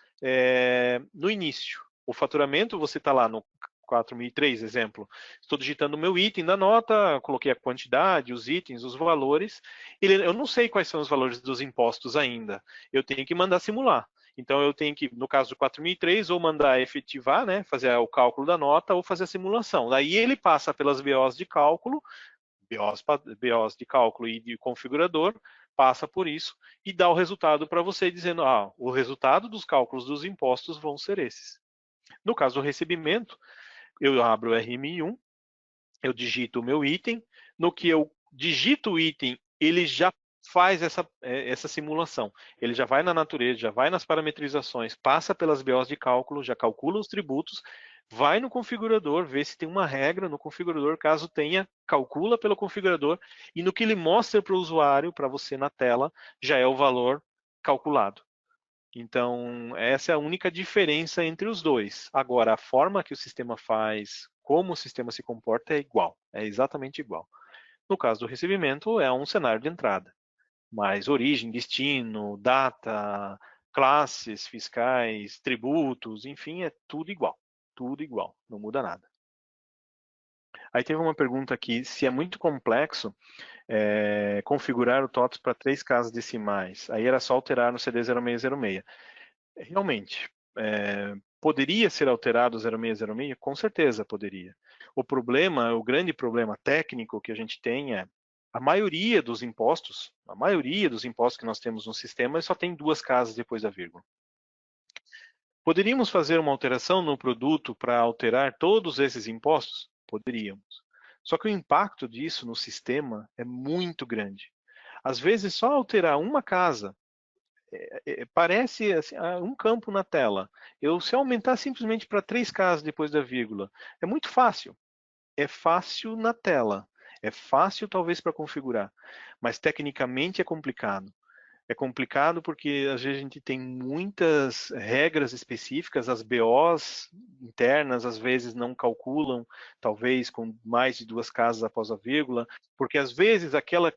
no início. O faturamento, você está lá no 4003, exemplo. Estou digitando o meu item da nota, coloquei a quantidade, os itens, os valores. Eu não sei quais são os valores dos impostos ainda. Eu tenho que mandar simular. Então, eu tenho que, no caso do 4003, ou mandar efetivar, né, fazer o cálculo da nota, ou fazer a simulação. Daí ele passa pelas BOs de cálculo, BOs de cálculo e de configurador, passa por isso e dá o resultado para você, dizendo, o resultado dos cálculos dos impostos vão ser esses. No caso do recebimento, eu abro o RMI1, eu digito o meu item, no que eu digito o item, ele já faz essa simulação. Ele já vai na natureza, já vai nas parametrizações, passa pelas BOs de cálculo, já calcula os tributos, vai no configurador, vê se tem uma regra no configurador, caso tenha, calcula pelo configurador, e no que ele mostra para o usuário, para você na tela, já é o valor calculado. Então, essa é a única diferença entre os dois. Agora, a forma que o sistema faz, como o sistema se comporta é igual, é exatamente igual. No caso do recebimento, é um cenário de entrada, mas origem, destino, data, classes fiscais, tributos, enfim, é tudo igual, não muda nada. Aí teve uma pergunta aqui, se é muito complexo configurar o TOTS para 3 casas decimais, aí era só alterar no CD 0606. Realmente, poderia ser alterado o 0606? Com certeza poderia. O grande problema técnico que a gente tem é a maioria dos impostos que nós temos no sistema só tem 2 casas depois da vírgula. Poderíamos fazer uma alteração no produto para alterar todos esses impostos? Poderíamos. Só que o impacto disso no sistema é muito grande. Às vezes, só alterar uma casa parece assim, um campo na tela. Se eu aumentar simplesmente para 3 casas depois da vírgula, é muito fácil. É fácil na tela. É fácil talvez para configurar, mas tecnicamente é complicado. É complicado porque às vezes a gente tem muitas regras específicas, as BOs internas às vezes não calculam, talvez com mais de 2 casas após a vírgula, porque às vezes aquela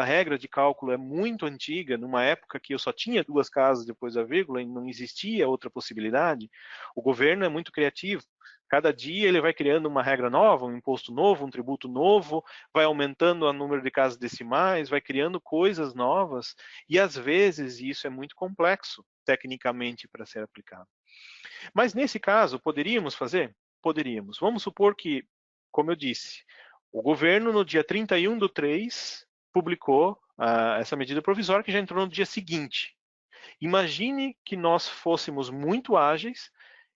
regra de cálculo é muito antiga, numa época que eu só tinha 2 casas depois da vírgula e não existia outra possibilidade. O governo é muito criativo. Cada dia ele vai criando uma regra nova, um imposto novo, um tributo novo, vai aumentando o número de casas decimais, vai criando coisas novas, e às vezes isso é muito complexo tecnicamente para ser aplicado. Mas nesse caso, poderíamos fazer? Poderíamos. Vamos supor que, como eu disse, o governo no dia 31/3 publicou essa medida provisória que já entrou no dia seguinte. Imagine que nós fôssemos muito ágeis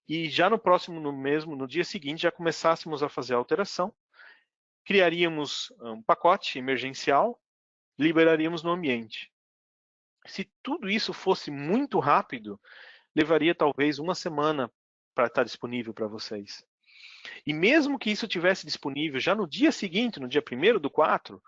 e já no dia seguinte, já começássemos a fazer a alteração, criaríamos um pacote emergencial, liberaríamos no ambiente. Se tudo isso fosse muito rápido, levaria talvez uma semana para estar disponível para vocês. E mesmo que isso tivesse disponível já no dia seguinte, no dia 1º/4,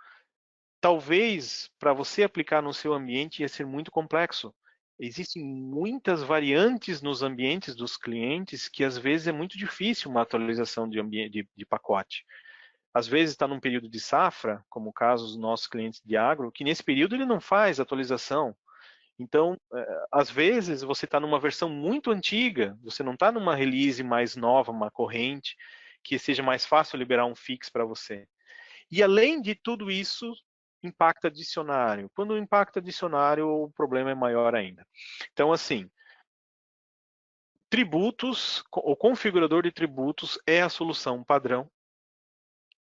talvez para você aplicar no seu ambiente ia ser muito complexo. Existem muitas variantes nos ambientes dos clientes que às vezes é muito difícil uma atualização de pacote. Às vezes está num período de safra, como o caso dos nossos clientes de agro, que nesse período ele não faz atualização. Então, às vezes você está numa versão muito antiga, você não está numa release mais nova, uma corrente, que seja mais fácil liberar um fix para você. E além de tudo isso, impacta dicionário. Quando impacta dicionário, o problema é maior ainda. Então, assim, Tributos, o configurador de tributos é a solução padrão.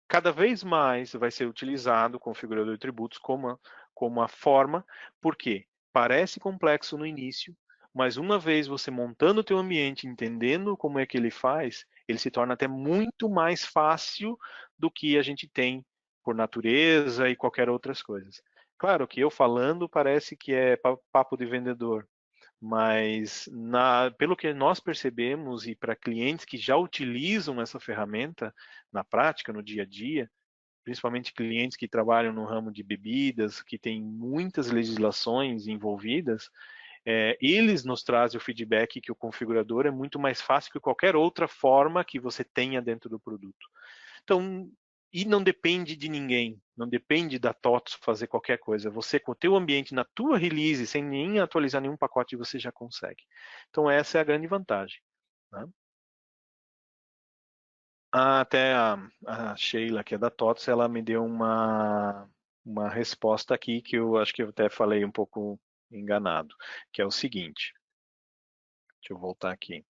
Cada vez mais vai ser utilizado o configurador de tributos como a forma, porque parece complexo no início, mas uma vez você montando o teu ambiente, entendendo como é que ele faz, ele se torna até muito mais fácil do que a gente tem por natureza e qualquer outras coisas. Claro que eu falando parece que é papo de vendedor, mas pelo que nós percebemos e para clientes que já utilizam essa ferramenta na prática, no dia a dia, principalmente clientes que trabalham no ramo de bebidas, que tem muitas legislações envolvidas, eles nos trazem o feedback que o configurador é muito mais fácil que qualquer outra forma que você tenha dentro do produto. Então, e não depende de ninguém, não depende da TOTS fazer qualquer coisa. Você, com o teu ambiente na tua release, sem nem atualizar nenhum pacote, você já consegue. Então, essa é a grande vantagem. Né? Até a Sheila, que é da TOTS, ela me deu uma resposta aqui que eu acho que eu até falei um pouco enganado, que é o seguinte. Deixa eu voltar aqui.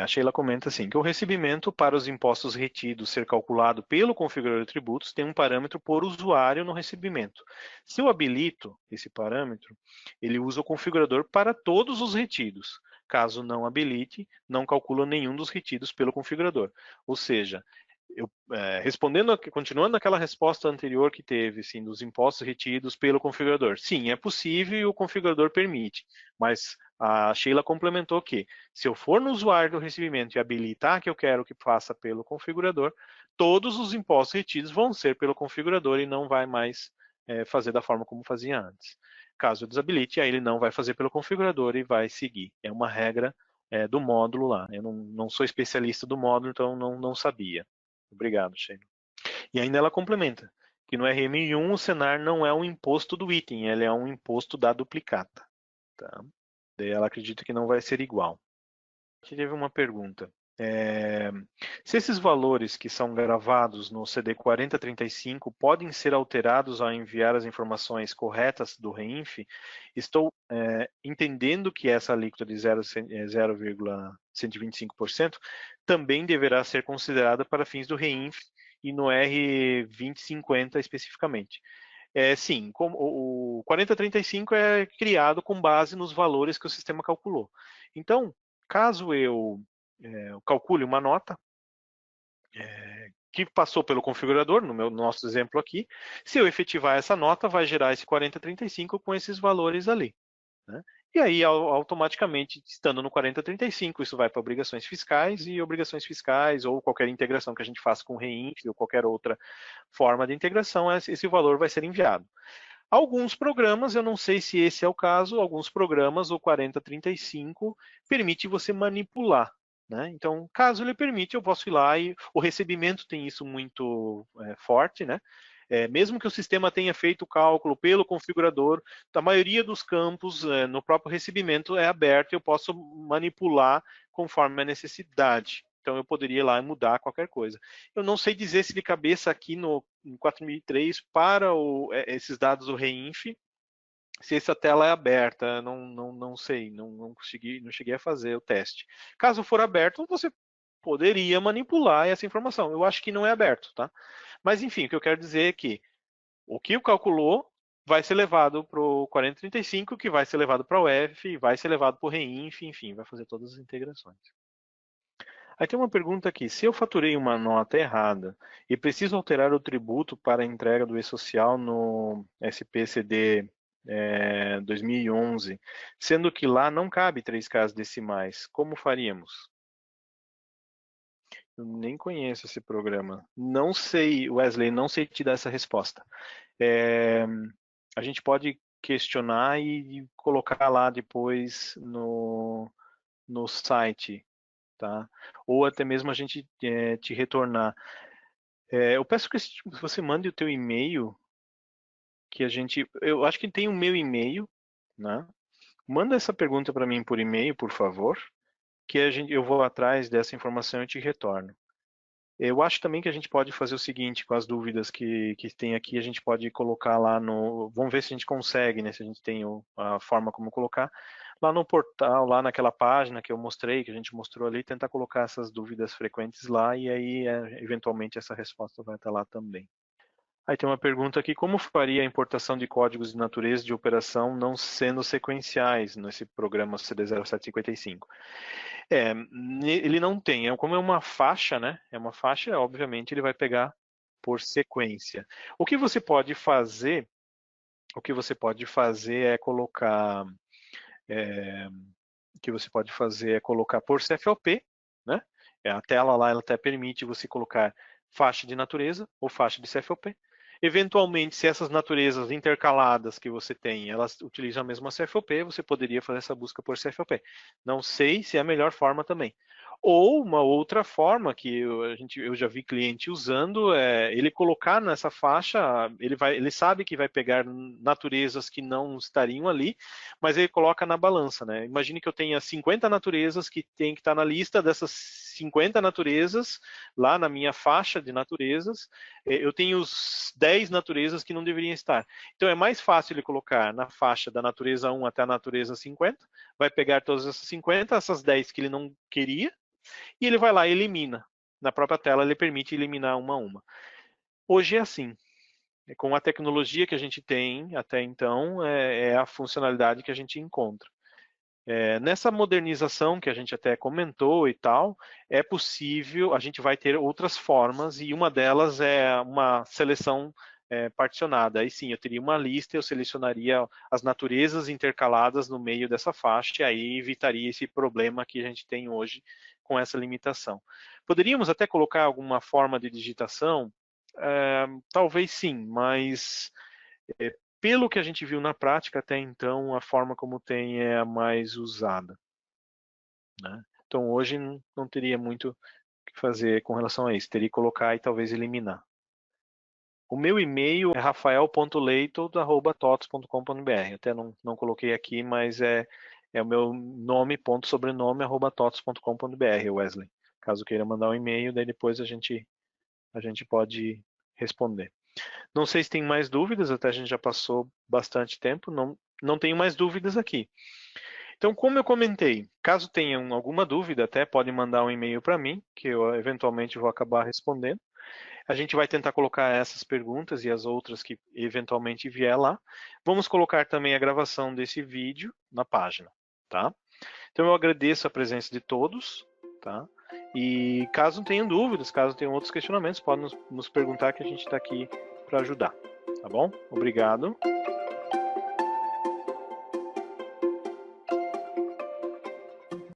A Sheila comenta assim, que o recebimento para os impostos retidos ser calculado pelo configurador de tributos tem um parâmetro por usuário no recebimento. Se eu habilito esse parâmetro, ele usa o configurador para todos os retidos. Caso não habilite, não calcula nenhum dos retidos pelo configurador. Ou seja, continuando naquela resposta anterior que teve, assim, dos impostos retidos pelo configurador. Sim, é possível e o configurador permite, mas a Sheila complementou que, se eu for no usuário do recebimento e habilitar que eu quero que faça pelo configurador, todos os impostos retidos vão ser pelo configurador e não vai mais fazer da forma como fazia antes. Caso eu desabilite, aí ele não vai fazer pelo configurador e vai seguir. É uma regra do módulo lá. Eu não sou especialista do módulo, então não sabia. Obrigado, Sheila. E ainda ela complementa que no RM1 o Senar não é um imposto do item, ele é um imposto da duplicata. Tá? Daí ela acredita que não vai ser igual. Aqui teve uma pergunta. Se esses valores que são gravados no CD 4035 podem ser alterados ao enviar as informações corretas do REINF, estou entendendo que essa alíquota de 0,125% também deverá ser considerada para fins do REINF e no R2050 especificamente. Sim, o 4035 é criado com base nos valores que o sistema calculou. Então, caso eu calcule uma nota que passou pelo configurador, no nosso exemplo aqui, se eu efetivar essa nota, vai gerar esse 4035 com esses valores ali. Né? E aí, automaticamente, estando no 4035, isso vai para obrigações fiscais e obrigações fiscais ou qualquer integração que a gente faça com o REINF ou qualquer outra forma de integração, esse valor vai ser enviado. Alguns programas, eu não sei se esse é o caso, alguns programas, o 4035, permite você manipular. Né? Então, caso ele permite, eu posso ir lá e o recebimento tem isso muito forte, né? Mesmo que o sistema tenha feito o cálculo pelo configurador, a maioria dos campos no próprio recebimento é aberto e eu posso manipular conforme a necessidade. Então, eu poderia ir lá e mudar qualquer coisa. Eu não sei dizer se de cabeça aqui no 4003 para esses dados do REINF, se essa tela é aberta, não sei, não cheguei a fazer o teste. Caso for aberto, você poderia manipular essa informação. Eu acho que não é aberto, tá? Mas enfim, o que eu quero dizer é que o que o calculou vai ser levado para o 4035, que vai ser levado para o F, vai ser levado para o REINF, enfim, vai fazer todas as integrações. Aí tem uma pergunta aqui. Se eu faturei uma nota errada e preciso alterar o tributo para a entrega do e-social no SPCD 2011, sendo que lá não cabe 3 casas decimais, como faríamos? Eu nem conheço esse programa. Não sei, Wesley, não sei te dar essa resposta. A gente pode questionar e colocar lá depois no site, tá? Ou até mesmo a gente te retornar. Eu peço que você mande o teu e-mail, que eu acho que tem o meu e-mail, né? Manda essa pergunta para mim por e-mail, por favor, que eu vou atrás dessa informação e te retorno. Eu acho também que a gente pode fazer o seguinte, com as dúvidas que tem aqui, a gente pode colocar lá no... Vamos ver se a gente consegue, né? Se a gente tem a forma como colocar. Lá no portal, lá naquela página que eu mostrei, que a gente mostrou ali, tentar colocar essas dúvidas frequentes lá e aí, eventualmente, essa resposta vai estar lá também. Aí tem uma pergunta aqui, como faria a importação de códigos de natureza de operação não sendo sequenciais nesse programa CD0755? Ele não tem, como é uma faixa, né? É uma faixa, obviamente ele vai pegar por sequência. O que você pode fazer, é colocar, o que você pode fazer é colocar por CFOP, né? A tela lá ela até permite você colocar faixa de natureza ou faixa de CFOP. Eventualmente, se essas naturezas intercaladas que você tem, elas utilizam a mesma CFOP, você poderia fazer essa busca por CFOP. Não sei se é a melhor forma também. Ou uma outra forma que eu já vi cliente usando é ele colocar nessa faixa, ele sabe que vai pegar naturezas que não estariam ali, mas ele coloca na balança, né? Imagine que eu tenha 50 naturezas que tem que estar na lista dessas 50 naturezas, lá na minha faixa de naturezas, eu tenho os 10 naturezas que não deveriam estar. Então é mais fácil ele colocar na faixa da natureza 1 até a natureza 50, vai pegar todas essas 50, essas 10 que ele não queria, e ele vai lá e elimina. Na própria tela ele permite eliminar uma a uma. Hoje é assim. Com a tecnologia que a gente tem até então, é a funcionalidade que a gente encontra. Nessa modernização que a gente até comentou e tal, é possível, a gente vai ter outras formas e uma delas é uma seleção particionada. Aí sim, eu teria uma lista, eu selecionaria as naturezas intercaladas no meio dessa faixa e aí evitaria esse problema que a gente tem hoje com essa limitação. Poderíamos até colocar alguma forma de digitação? Talvez sim, mas pelo que a gente viu na prática até então, a forma como tem é a mais usada, né? Então hoje não teria muito o que fazer com relação a isso, teria que colocar e talvez eliminar. O meu e-mail é rafael.leitold@tots.com.br. Até não coloquei aqui, mas é o meu nome, ponto sobrenome, @tots.com.br, Wesley. Caso queira mandar um e-mail, daí depois a gente pode responder. Não sei se tem mais dúvidas, até a gente já passou bastante tempo, não tenho mais dúvidas aqui. Então, como eu comentei, caso tenham alguma dúvida, até podem mandar um e-mail para mim, que eu eventualmente vou acabar respondendo. A gente vai tentar colocar essas perguntas e as outras que eventualmente vier lá. Vamos colocar também a gravação desse vídeo na página, tá? Então eu agradeço a presença de todos, tá? E caso tenham dúvidas, caso tenham outros questionamentos, podem nos perguntar que a gente está aqui para ajudar, tá bom? Obrigado.